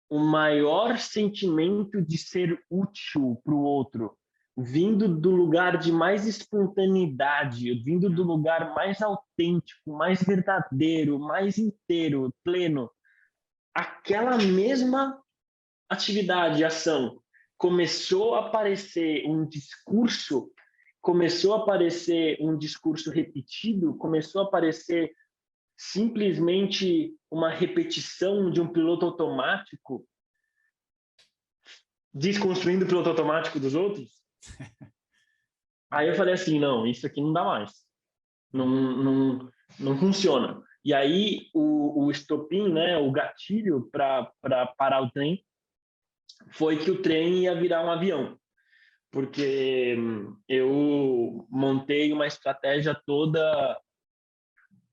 [SPEAKER 2] o maior sentimento de ser útil para o outro, vindo do lugar de mais espontaneidade, vindo do lugar mais autêntico, mais verdadeiro, mais inteiro, pleno, aquela mesma atividade, ação, começou a aparecer um discurso, repetido, começou a aparecer simplesmente uma repetição de um piloto automático, desconstruindo o piloto automático dos outros. Aí eu falei assim, não, isso aqui não dá mais. Não funciona. E aí o estopim, né, o gatilho para parar o trem, foi que o trem ia virar um avião. Porque eu montei uma estratégia toda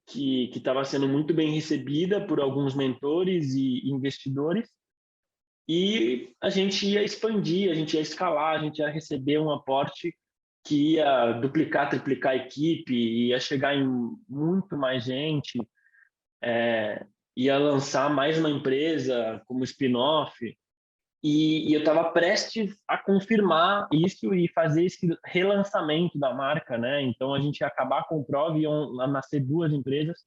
[SPEAKER 2] que estava sendo muito bem recebida por alguns mentores e investidores, e a gente ia expandir, a gente ia escalar, a gente ia receber um aporte que ia duplicar, triplicar a equipe, ia chegar em muito mais gente, ia lançar mais uma empresa como spin-off, e eu estava prestes a confirmar isso e fazer esse relançamento da marca, né? Então a gente ia acabar com o Prov e iam nascer duas empresas.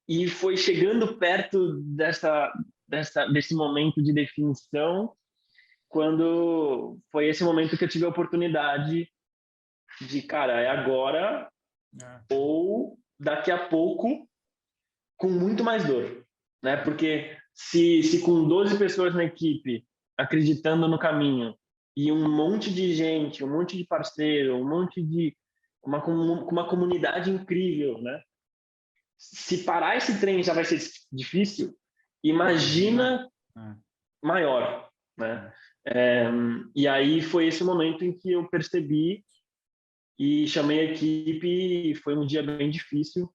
[SPEAKER 2] E foi chegando perto desse momento de definição, quando foi esse momento que eu tive a oportunidade de, cara, é agora ou daqui a pouco com muito mais dor, né? Porque se com 12 pessoas na equipe acreditando no caminho e um monte de gente, um monte de parceiro, um monte de uma comunidade incrível, né? Se parar esse trem já vai ser difícil, imagina maior, né? E aí foi esse momento em que eu percebi e chamei a equipe, e foi um dia bem difícil,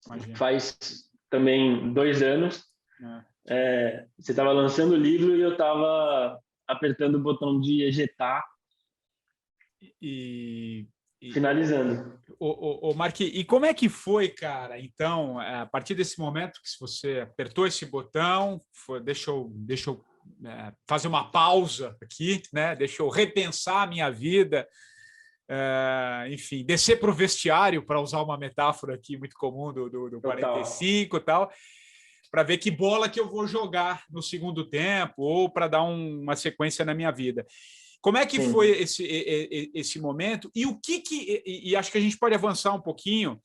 [SPEAKER 1] Imagina.
[SPEAKER 2] Faz também 2 anos. Você estava lançando o livro e eu estava apertando o botão de ejetar
[SPEAKER 1] E,
[SPEAKER 2] finalizando.
[SPEAKER 1] Mark, e como é que foi, cara? Então, a partir desse momento que você apertou esse botão, deixa eu fazer uma pausa aqui, né? Deixa eu repensar a minha vida, enfim, descer para o vestiário, para usar uma metáfora aqui muito comum do 45 e tal, para ver que bola que eu vou jogar no segundo tempo ou para dar uma sequência na minha vida. Como é que
[SPEAKER 2] Sim.
[SPEAKER 1] foi esse momento? E o e acho que a gente pode avançar um pouquinho.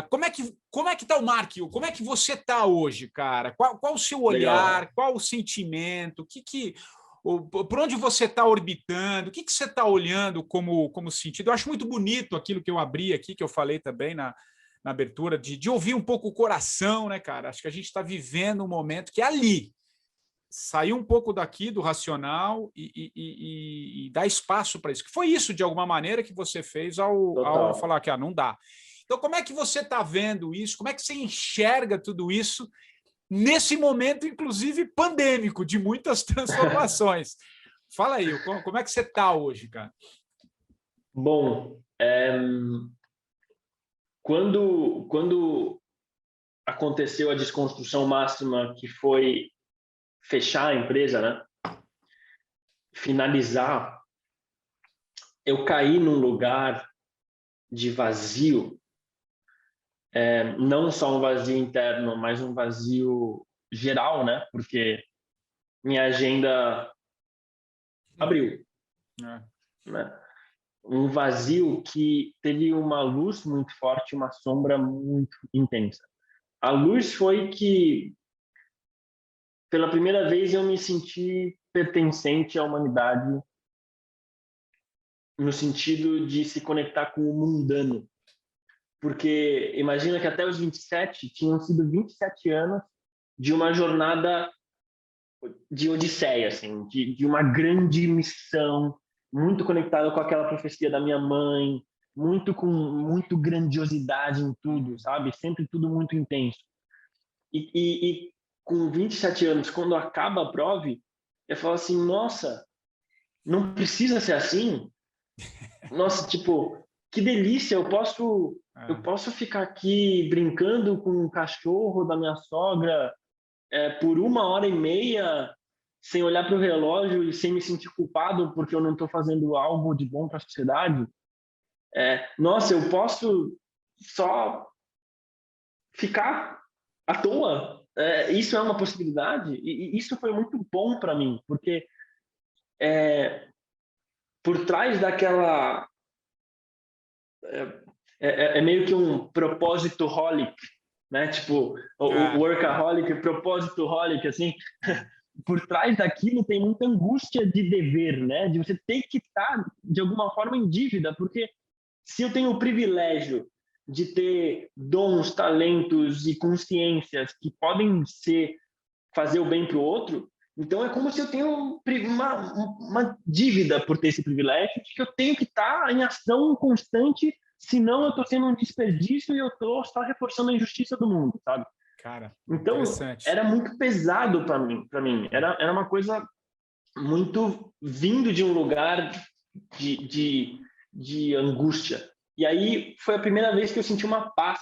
[SPEAKER 1] Como é que está o Mark? Como é que você está hoje, cara? Qual o seu olhar?
[SPEAKER 2] Legal.
[SPEAKER 1] Qual o sentimento? Por onde você está orbitando? O que você está olhando como sentido? Eu acho muito bonito aquilo que eu abri aqui, que eu falei também na abertura, de ouvir um pouco o coração, né, cara? Acho que a gente está vivendo um momento que é ali. Sair um pouco daqui do racional e dar espaço para isso. Que foi isso, de alguma maneira, que você fez ao falar que não dá. Então, como é que você está vendo isso? Como é que você enxerga tudo isso nesse momento, inclusive, pandêmico, de muitas transformações? Fala aí, como é que você está hoje, cara?
[SPEAKER 2] Bom, quando aconteceu a desconstrução máxima, que foi fechar a empresa, né? Finalizar, eu caí num lugar de vazio, não só um vazio interno, mas um vazio geral, né? Porque minha agenda abriu, né? Um vazio que teve uma luz muito forte, uma sombra muito intensa. A luz foi que, pela primeira vez, eu me senti pertencente à humanidade, no sentido de se conectar com o mundano. Porque imagina que até os 27 tinham sido 27 anos de uma jornada de odisseia, assim, de uma grande missão, muito conectada com aquela profecia da minha mãe, muito grandiosidade em tudo, sabe? Sempre tudo muito intenso. E com 27 anos, quando acaba a prova, eu falo assim, nossa, não precisa ser assim. Nossa, tipo, que delícia, eu posso ficar aqui brincando com o cachorro da minha sogra por 1h30 sem olhar para o relógio e sem me sentir culpado porque eu não estou fazendo algo de bom para a sociedade. Nossa, eu posso só ficar à toa. Isso é uma possibilidade e isso foi muito bom para mim, porque por trás daquela é meio que um propósito holic, né? Tipo, o workaholic, propósito holic, assim. Por trás daquilo tem muita angústia de dever, né? De você ter que estar, de alguma forma, em dívida, porque se eu tenho o privilégio de ter dons, talentos e consciências que podem fazer o bem para o outro, então é como se eu tenho uma dívida por ter esse privilégio, de que eu tenho que estar em ação constante, senão eu estou sendo um desperdício e eu estou só reforçando a injustiça do mundo, sabe?
[SPEAKER 1] Cara,
[SPEAKER 2] então era muito pesado para mim. Era uma coisa muito vindo de um lugar de angústia. E aí foi a primeira vez que eu senti uma paz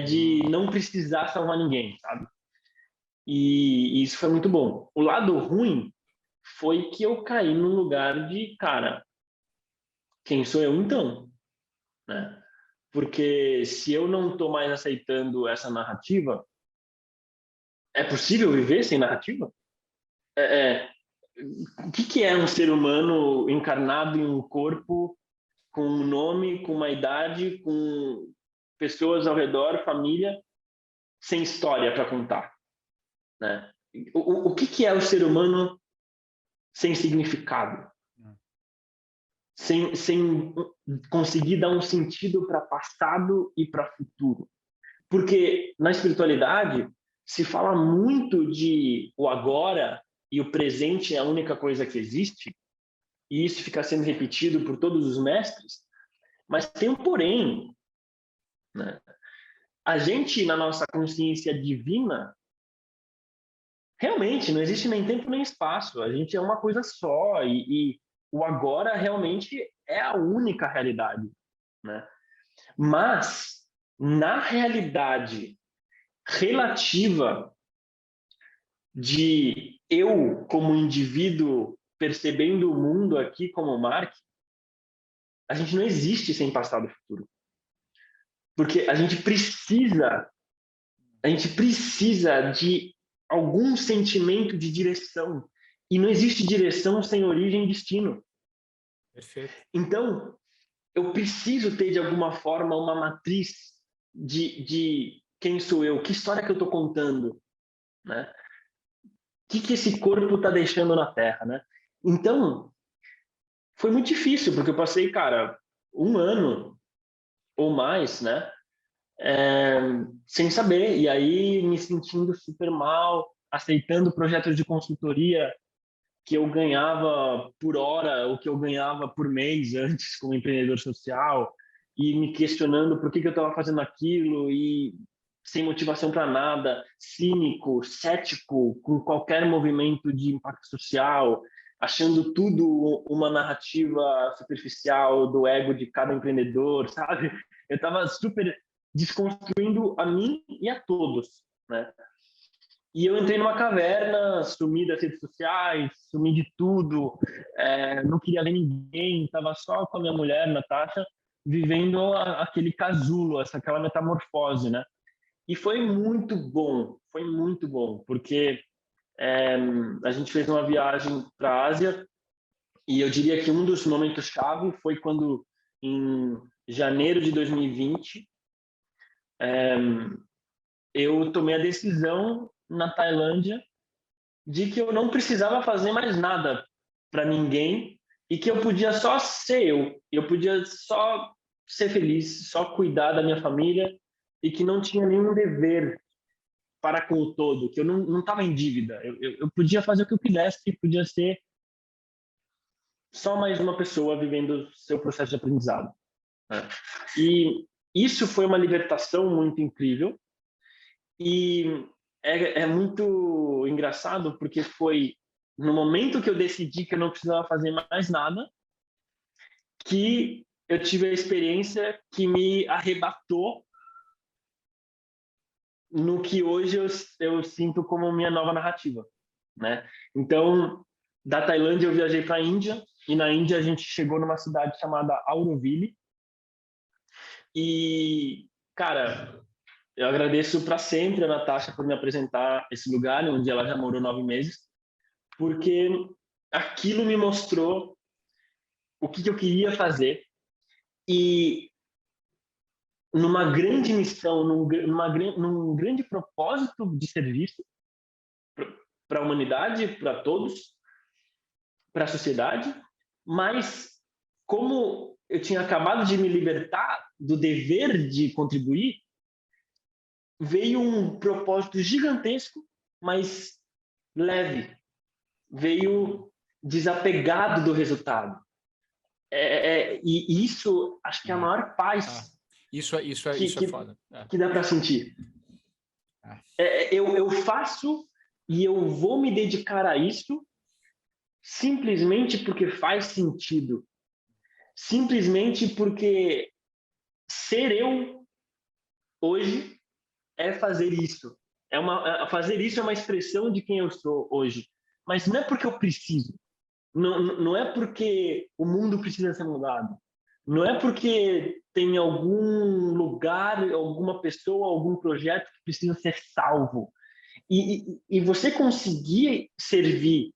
[SPEAKER 2] de não precisar salvar ninguém, sabe? E isso foi muito bom. O lado ruim foi que eu caí num lugar de, cara, quem sou eu então? Né? Porque se eu não estou mais aceitando essa narrativa, é possível viver sem narrativa? O que é um ser humano encarnado em um corpo, com um nome, com uma idade, com pessoas ao redor, família, sem história para contar? Né? O que é o ser humano sem significado? Sem conseguir dar um sentido para passado e para futuro? Porque na espiritualidade se fala muito de o agora e o presente é a única coisa que existe, e isso fica sendo repetido por todos os mestres, mas tem um porém. né? A gente, na nossa consciência divina, realmente não existe nem tempo nem espaço. A gente é uma coisa só e o agora realmente é a única realidade, né? Mas na realidade relativa de eu como indivíduo percebendo o mundo aqui como Mark, a gente não existe sem passado e futuro. Porque a gente precisa de algum sentimento de direção. E não existe direção sem origem e destino.
[SPEAKER 1] Perfeito.
[SPEAKER 2] Então, eu preciso ter, de alguma forma, uma matriz de quem sou eu, que história que eu estou contando, né? O que esse corpo está deixando na Terra, né? Então, foi muito difícil, porque eu passei, cara, 1 ano ou mais, né? Sem saber, e aí me sentindo super mal, aceitando projetos de consultoria que eu ganhava por hora, o que eu ganhava por mês antes como empreendedor social, e me questionando por que eu estava fazendo aquilo, e sem motivação para nada, cínico, cético com qualquer movimento de impacto social, achando tudo uma narrativa superficial do ego de cada empreendedor, sabe? Eu estava super desconstruindo a mim e a todos, né? E eu entrei numa caverna, sumi das redes sociais, sumi de tudo, não queria ver ninguém, estava só com a minha mulher, Natasha, vivendo aquele casulo, aquela metamorfose, né? E foi muito bom, porque a gente fez uma viagem para a Ásia e eu diria que um dos momentos chave foi quando, em janeiro de 2020, eu tomei a decisão na Tailândia de que eu não precisava fazer mais nada para ninguém e que eu podia só ser eu podia só ser feliz, só cuidar da minha família e que não tinha nenhum dever para com o todo, que eu não estava em dívida, eu podia fazer o que eu quisesse, podia ser só mais uma pessoa vivendo seu processo de aprendizado, né? E isso foi uma libertação muito incrível e é muito engraçado porque foi no momento que eu decidi que eu não precisava fazer mais nada que eu tive a experiência que me arrebatou no que hoje eu sinto como minha nova narrativa, né? Então, da Tailândia eu viajei para a Índia e na Índia a gente chegou numa cidade chamada Auroville e, cara, eu agradeço para sempre a Natasha por me apresentar esse lugar onde ela já morou 9 meses, porque aquilo me mostrou o que eu queria fazer e numa grande missão, num grande propósito de serviço para a humanidade, para todos, para a sociedade, mas como eu tinha acabado de me libertar do dever de contribuir, veio um propósito gigantesco, mas leve, veio desapegado do resultado. E isso, acho que é a maior paz
[SPEAKER 1] isso é foda.
[SPEAKER 2] Que dá para sentir. Eu faço e eu vou me dedicar a isso simplesmente porque faz sentido. Simplesmente porque ser eu hoje é fazer isso. Fazer isso é uma expressão de quem eu sou hoje. Mas não é porque eu preciso. Não é porque o mundo precisa ser mudado. Não é porque tem algum lugar, alguma pessoa, algum projeto que precisa ser salvo. E você conseguir servir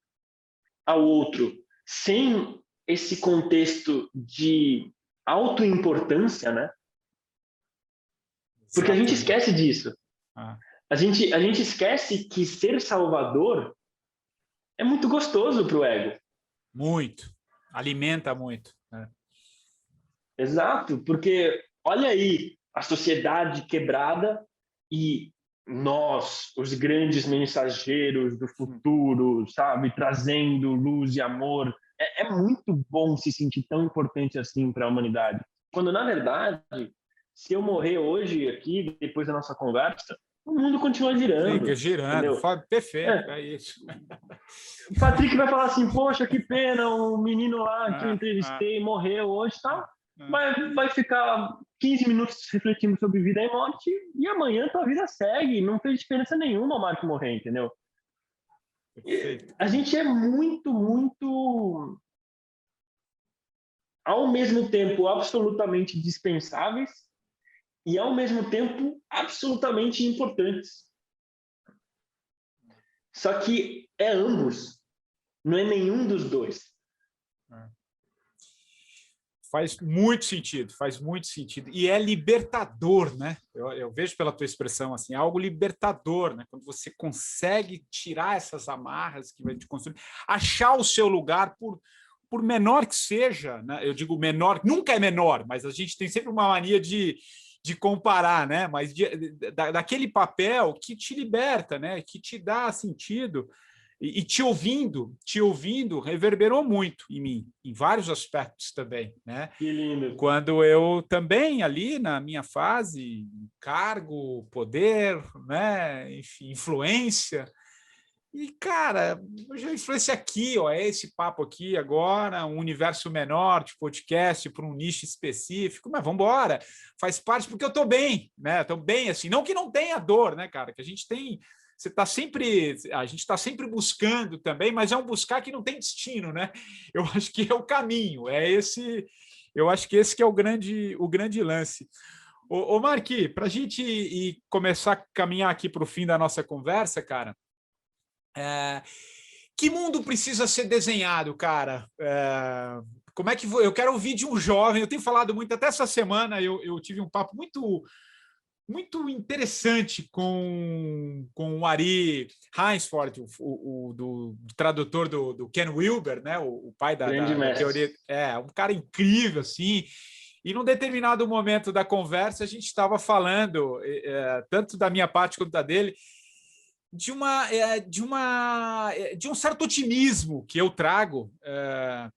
[SPEAKER 2] ao outro sem esse contexto de autoimportância, né? Porque a gente esquece disso. A gente esquece que ser salvador é muito gostoso para o ego.
[SPEAKER 1] Muito. Alimenta muito.
[SPEAKER 2] Exato, porque olha aí a sociedade quebrada e nós, os grandes mensageiros do futuro, sabe, trazendo luz e amor. É muito bom se sentir tão importante assim para a humanidade. Quando, na verdade, se eu morrer hoje aqui, depois da nossa conversa, o mundo continua girando.
[SPEAKER 1] Fica girando. Perfeito, é isso.
[SPEAKER 2] O Patrick vai falar assim, poxa, que pena, o menino lá que eu entrevistei morreu hoje e tal. Vai ficar 15 minutos refletindo sobre vida e morte e amanhã tua vida segue. Não fez diferença nenhuma o Marco morrer, entendeu?
[SPEAKER 1] Perfeito.
[SPEAKER 2] A gente é muito, muito... ao mesmo tempo, absolutamente dispensáveis e, ao mesmo tempo, absolutamente importantes. Só que é ambos, não é nenhum dos dois.
[SPEAKER 1] Faz muito sentido, faz muito sentido. E é libertador, né? Eu vejo pela tua expressão assim, é algo libertador, né? Quando você consegue tirar essas amarras que vai te construir, achar o seu lugar por menor que seja, né? Eu digo menor, nunca é menor, mas a gente tem sempre uma mania de comparar, né? Mas daquele papel que te liberta, né? Que te dá sentido. E te ouvindo, reverberou muito em mim, em vários aspectos também, né?
[SPEAKER 2] Que lindo.
[SPEAKER 1] Quando eu também ali na minha fase, cargo, poder, né? Enfim, influência. E, cara, hoje a influência aqui, ó, é esse papo aqui agora, um universo menor de podcast para um nicho específico, mas vamos embora, faz parte porque eu estou bem, né? Estou bem assim, não que não tenha dor, né, cara? Que a gente tem, a gente está sempre buscando também, mas é um buscar que não tem destino, né? Eu acho que é o caminho, eu acho que esse que é o grande lance. Ô Marqui, para a gente começar a caminhar aqui para o fim da nossa conversa, cara. Que mundo precisa ser desenhado, cara? Como é que eu quero ouvir de um jovem? Eu tenho falado muito, até essa semana eu tive um papo muito interessante com o Ari Heinsford, do tradutor do Ken Wilber, né? O pai da teoria. Um cara incrível, assim. E num determinado momento da conversa, a gente estava falando, tanto da minha parte quanto da dele, de um certo otimismo que eu trago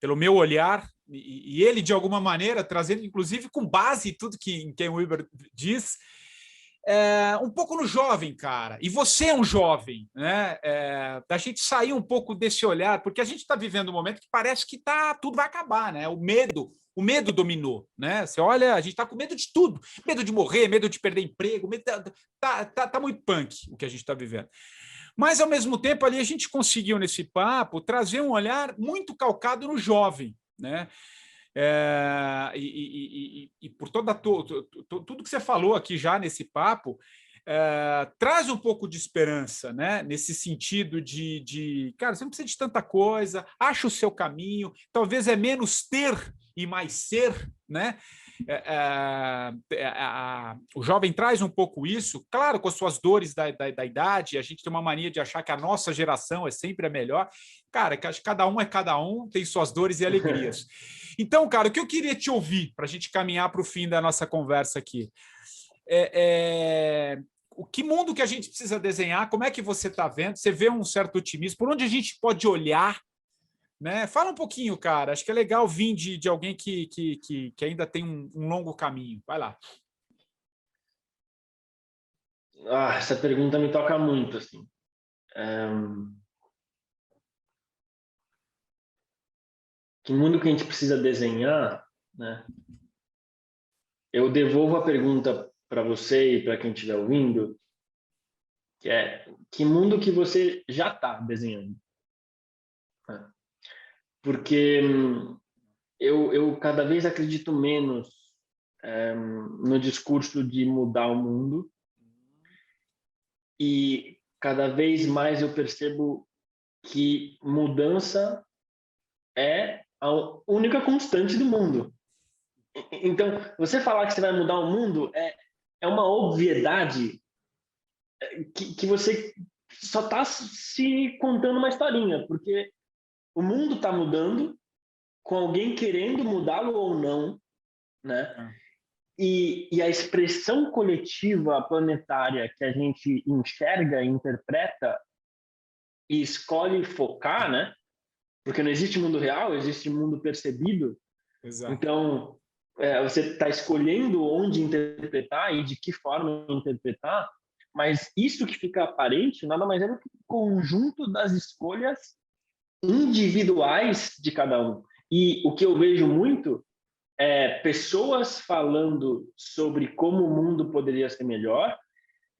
[SPEAKER 1] pelo meu olhar, e ele, de alguma maneira, trazendo, inclusive, com base em tudo que Ken Wilber diz, um pouco no jovem, cara. E você é um jovem, né? Da gente sair um pouco desse olhar, porque a gente está vivendo um momento que parece que tudo vai acabar, né? O medo dominou, né? Você olha, a gente está com medo de tudo, medo de morrer, medo de perder emprego, tá muito punk o que a gente está vivendo. Mas, ao mesmo tempo, ali a gente conseguiu, nesse papo, trazer um olhar muito calcado no jovem, né? E por tudo que você falou aqui já nesse papo, traz um pouco de esperança, né? Nesse sentido cara, você não precisa de tanta coisa, acha o seu caminho, talvez é menos ter e mais ser, né? O jovem traz um pouco isso, claro, com as suas dores da idade, a gente tem uma mania de achar que a nossa geração é sempre a melhor. Cara, que acho que cada um, tem suas dores e alegrias. Então, cara, o que eu queria te ouvir, para a gente caminhar para o fim da nossa conversa aqui, o que mundo que a gente precisa desenhar, como é que você está vendo? Você vê um certo otimismo, por onde a gente pode olhar, né? Fala um pouquinho, cara. Acho que é legal vir de alguém que ainda tem um longo caminho. Vai lá.
[SPEAKER 2] Essa pergunta me toca muito, assim. Que mundo que a gente precisa desenhar, né? Eu devolvo a pergunta para você e para quem estiver ouvindo, que é: que mundo que você já está desenhando? Porque eu cada vez acredito menos no discurso de mudar o mundo e cada vez mais eu percebo que mudança é a única constante do mundo. Então, você falar que você vai mudar o mundo é uma obviedade que você só está se contando uma historinha, porque o mundo está mudando, com alguém querendo mudá-lo ou não, né? E a expressão coletiva planetária que a gente enxerga, interpreta e escolhe focar, né? Porque não existe mundo real, existe mundo percebido.
[SPEAKER 1] Exato.
[SPEAKER 2] Então, você está escolhendo onde interpretar e de que forma interpretar, mas isso que fica aparente nada mais é do que o conjunto das escolhas individuais de cada um. E o que eu vejo muito é pessoas falando sobre como o mundo poderia ser melhor,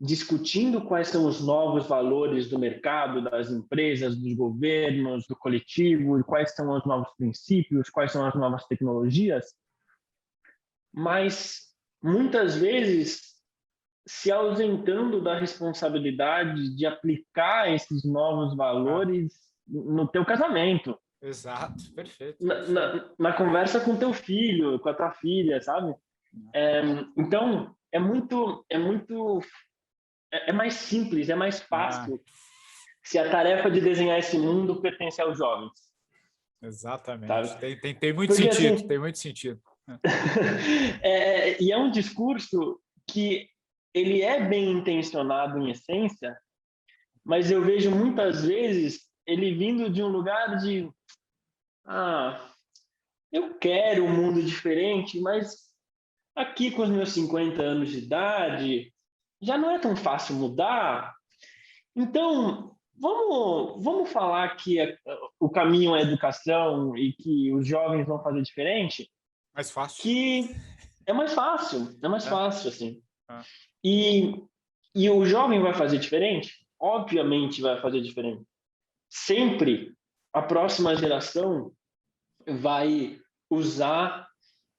[SPEAKER 2] discutindo quais são os novos valores do mercado, das empresas, dos governos, do coletivo, quais são os novos princípios, quais são as novas tecnologias, mas muitas vezes se ausentando da responsabilidade de aplicar esses novos valores no teu casamento.
[SPEAKER 1] Exato, perfeito.
[SPEAKER 2] Na conversa com teu filho, com a tua filha, sabe? Então, é mais simples, é mais fácil se a tarefa de desenhar esse mundo pertence aos jovens.
[SPEAKER 1] Exatamente.
[SPEAKER 2] Sabe?
[SPEAKER 1] Tem muito
[SPEAKER 2] Porque,
[SPEAKER 1] sentido,
[SPEAKER 2] assim,
[SPEAKER 1] tem muito sentido.
[SPEAKER 2] e é um discurso que ele é bem intencionado em essência, mas eu vejo muitas vezes ele vindo de um lugar de eu quero um mundo diferente, mas aqui com os meus 50 anos de idade, já não é tão fácil mudar. Então, vamos falar que o caminho é a educação e que os jovens vão fazer diferente?
[SPEAKER 1] Mais fácil.
[SPEAKER 2] Que é mais fácil, assim.
[SPEAKER 1] É.
[SPEAKER 2] E o jovem vai fazer diferente? Obviamente vai fazer diferente. Sempre a próxima geração vai usar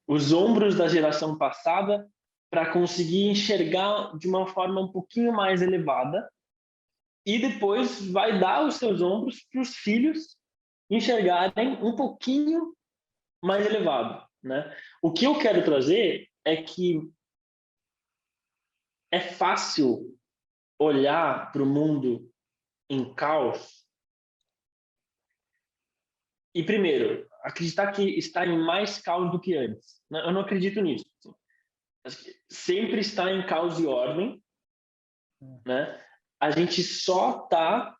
[SPEAKER 2] os ombros da geração passada para conseguir enxergar de uma forma um pouquinho mais elevada e depois vai dar os seus ombros para os filhos enxergarem um pouquinho mais elevado, né? O que eu quero trazer é que é fácil olhar para o mundo em caos e, primeiro, acreditar que está em mais caos do que antes. Eu não acredito nisso. Sempre está em caos e ordem, né? A gente só está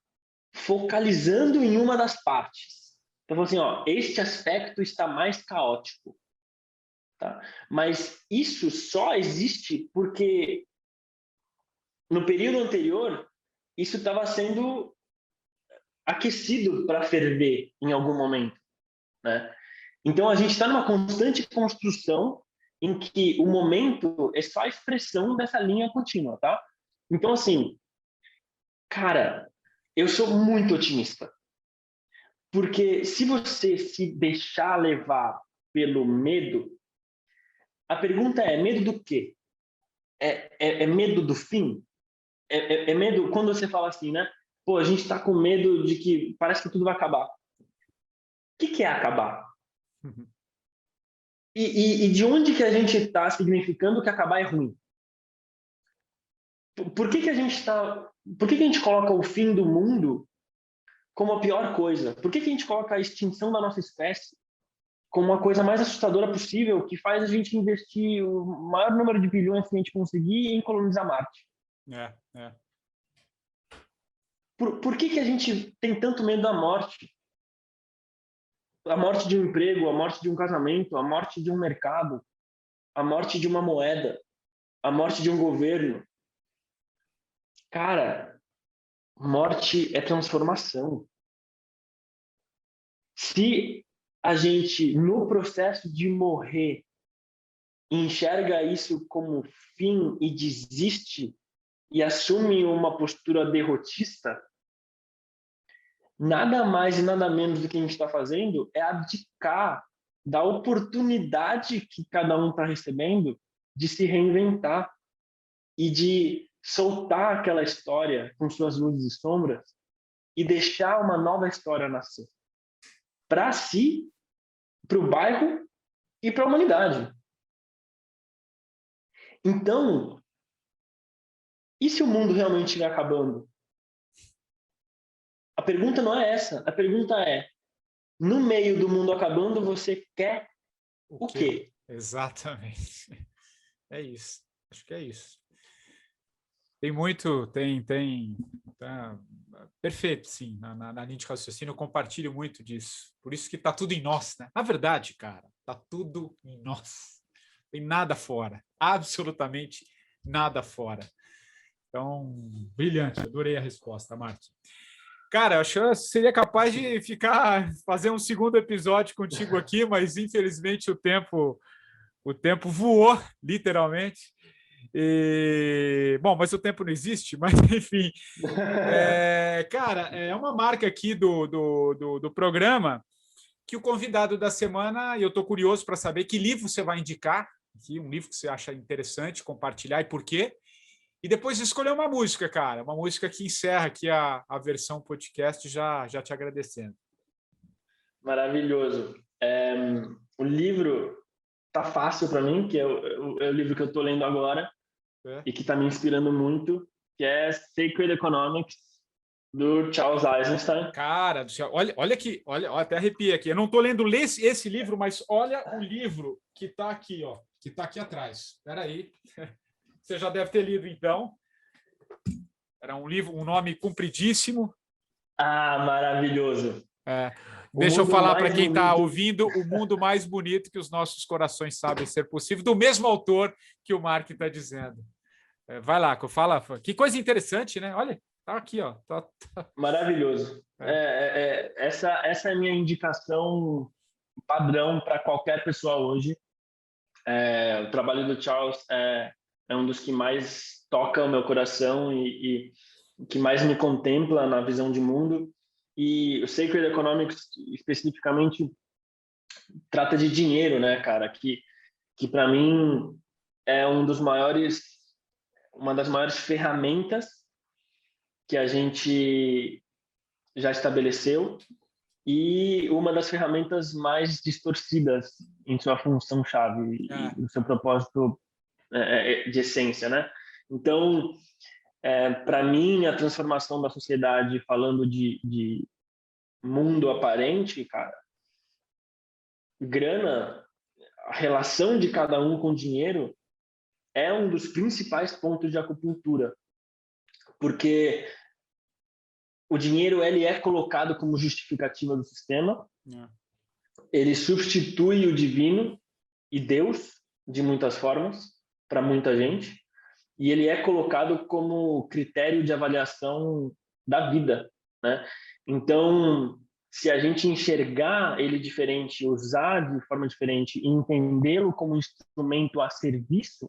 [SPEAKER 2] focalizando em uma das partes. Então, assim, este aspecto está mais caótico. Tá? Mas isso só existe porque no período anterior isso estava sendo aquecido para ferver em algum momento, né? Então a gente está numa constante construção em que o momento é só a expressão dessa linha contínua, tá? Então assim, cara, eu sou muito otimista, porque se você se deixar levar pelo medo, a pergunta é medo do quê? É medo do fim? É medo quando você fala assim, né? Pô, a gente está com medo de que parece que tudo vai acabar. O que é acabar? E de onde que a gente está significando que acabar é ruim? Por que a gente está? Por que a gente coloca o fim do mundo como a pior coisa? Por que a gente coloca a extinção da nossa espécie como a coisa mais assustadora possível, que faz a gente investir o maior número de bilhões que a gente conseguir em colonizar Marte?
[SPEAKER 1] É.
[SPEAKER 2] Por que a gente tem tanto medo da morte? A morte de um emprego, a morte de um casamento, a morte de um mercado, a morte de uma moeda, a morte de um governo. Cara, morte é transformação. Se a gente, no processo de morrer, enxerga isso como fim e desiste e assume uma postura derrotista, nada mais e nada menos do que a gente está fazendo é abdicar da oportunidade que cada um está recebendo de se reinventar e de soltar aquela história com suas luzes e sombras e deixar uma nova história nascer. Para si, para o bairro e para a humanidade. Então, e se o mundo realmente estiver acabando? A pergunta não é essa. A pergunta é, no meio do mundo acabando, você quer o quê?
[SPEAKER 1] Exatamente. É isso. Acho que é isso. Tem muito, tá, perfeito, sim, na linha de raciocínio, eu compartilho muito disso. Por isso que tá tudo em nós, né? Na verdade, cara, tá tudo em nós. tem nada fora, absolutamente nada fora. Então, brilhante, adorei a resposta, Martin. Cara, eu acho que seria capaz de fazer um segundo episódio contigo aqui, mas infelizmente o tempo voou, literalmente. Bom, mas o tempo não existe, mas enfim. Cara, é uma marca aqui do programa que o convidado da semana, e eu estou curioso para saber que livro você vai indicar, aqui, um livro que você acha interessante compartilhar e por quê. E depois escolher uma música, cara, uma música que encerra aqui a versão podcast, já te agradecendo.
[SPEAKER 2] Maravilhoso. O livro tá fácil para mim, que é o livro que eu estou lendo agora e que está me inspirando muito, que é Sacred Economics, do Charles Eisenstein.
[SPEAKER 1] Cara, olha aqui, olha, até arrepiei aqui. Eu não estou lendo esse livro, mas olha o livro que está aqui, ó, que está aqui atrás. Espera aí. Você já deve ter lido, então. Era um livro, um nome compridíssimo.
[SPEAKER 2] Ah, maravilhoso.
[SPEAKER 1] Deixa eu falar para quem está ouvindo, O Mundo Mais Bonito que os Nossos Corações Sabem Ser Possível, do mesmo autor que o Mark está dizendo. Vai lá, fala. Que coisa interessante, né? Olha, tá aqui, ó.
[SPEAKER 2] Maravilhoso. Essa é a minha indicação padrão para qualquer pessoa hoje. O trabalho do Charles é um dos que mais toca o meu coração e que mais me contempla na visão de mundo. E o Sacred Economics, especificamente, trata de dinheiro, né, cara? Que para mim é uma das maiores ferramentas que a gente já estabeleceu e uma das ferramentas mais distorcidas em sua função-chave e no seu propósito de essência, né? Então, para mim, a transformação da sociedade, falando de mundo aparente, cara, grana, a relação de cada um com dinheiro é um dos principais pontos de acupuntura, porque o dinheiro ele é colocado como justificativa do sistema, ele substitui o divino e Deus de muitas formas para muita gente, e ele é colocado como critério de avaliação da vida, né? Então, se a gente enxergar ele diferente, usar de forma diferente e entendê-lo como instrumento a serviço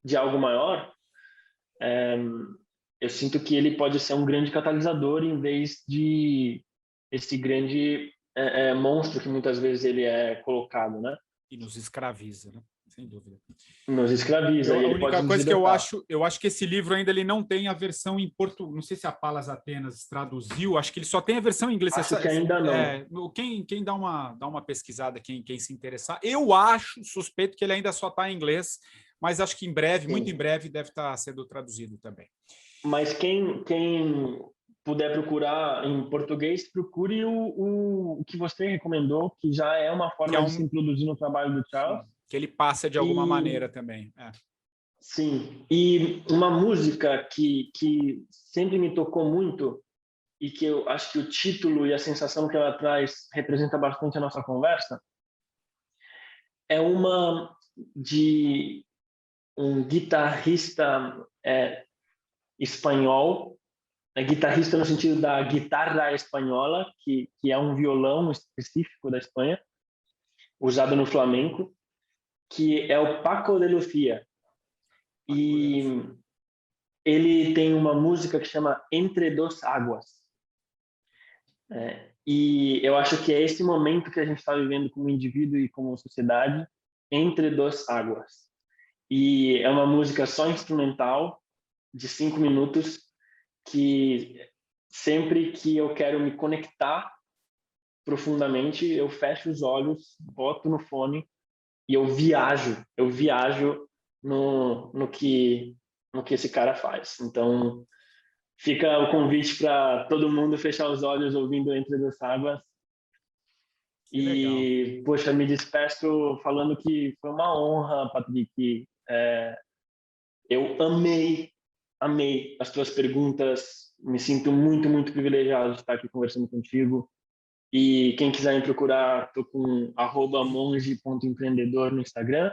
[SPEAKER 2] de algo maior, eu sinto que ele pode ser um grande catalisador em vez de esse grande monstro que muitas vezes ele é colocado, né?
[SPEAKER 1] E nos escraviza, né? Sem dúvida.
[SPEAKER 2] Nos escraviza.
[SPEAKER 1] A única coisa que eu acho que esse livro ainda ele não tem a versão em português. Não sei se a Palas Atenas traduziu, acho que ele só tem a versão em inglês.
[SPEAKER 2] Acho que ainda não.
[SPEAKER 1] Quem dá uma pesquisada, quem se interessar, eu suspeito que ele ainda só está em inglês, mas acho que em breve,
[SPEAKER 2] Sim.
[SPEAKER 1] Muito em breve, deve estar sendo traduzido também.
[SPEAKER 2] Mas quem puder procurar em português, procure o que você recomendou, que já é uma forma de se introduzir no trabalho do Charles.
[SPEAKER 1] Que ele passa de alguma maneira também.
[SPEAKER 2] Sim, e uma música que sempre me tocou muito e que eu acho que o título e a sensação que ela traz representa bastante a nossa conversa, é uma de um guitarrista espanhol, guitarrista no sentido da guitarra espanhola, que é um violão específico da Espanha, usado no flamenco, que é o Paco de Lucía. E ele tem uma música que chama Entre Dos Águas. E eu acho que é esse momento que a gente está vivendo como indivíduo e como sociedade, entre duas águas. E é uma música só instrumental, de 5 minutos, que sempre que eu quero me conectar profundamente, eu fecho os olhos, boto no fone e eu viajo no que esse cara faz. Então, fica o convite para todo mundo fechar os olhos ouvindo Entre Duas Águas. E, poxa, me despeço falando que foi uma honra, Patrick. Eu amei as tuas perguntas. Me sinto muito, muito privilegiado de estar aqui conversando contigo. E quem quiser me procurar, estou com @monge.empreendedor no Instagram.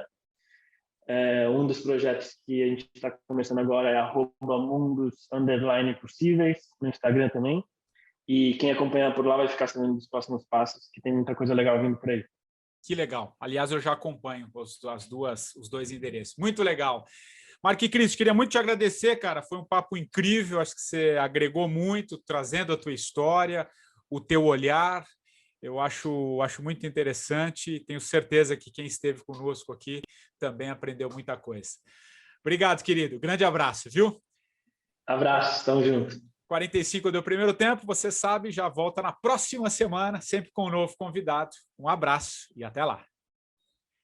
[SPEAKER 2] Um dos projetos que a gente está começando agora é @mundos_possíveis no Instagram também. E quem acompanhar por lá vai ficar sabendo dos próximos passos, que tem muita coisa legal vindo por aí.
[SPEAKER 1] Que legal. Aliás, eu já acompanho os dois endereços. Muito legal. Mark e Cris, queria muito te agradecer, cara. Foi um papo incrível. Acho que você agregou muito, trazendo a tua história, o teu olhar. Eu acho muito interessante. Tenho certeza que quem esteve conosco aqui também aprendeu muita coisa. Obrigado, querido. Grande abraço, viu?
[SPEAKER 2] Abraço, tamo junto.
[SPEAKER 1] 45 deu primeiro tempo, você sabe, já volta na próxima semana, sempre com um novo convidado. Um abraço e até lá.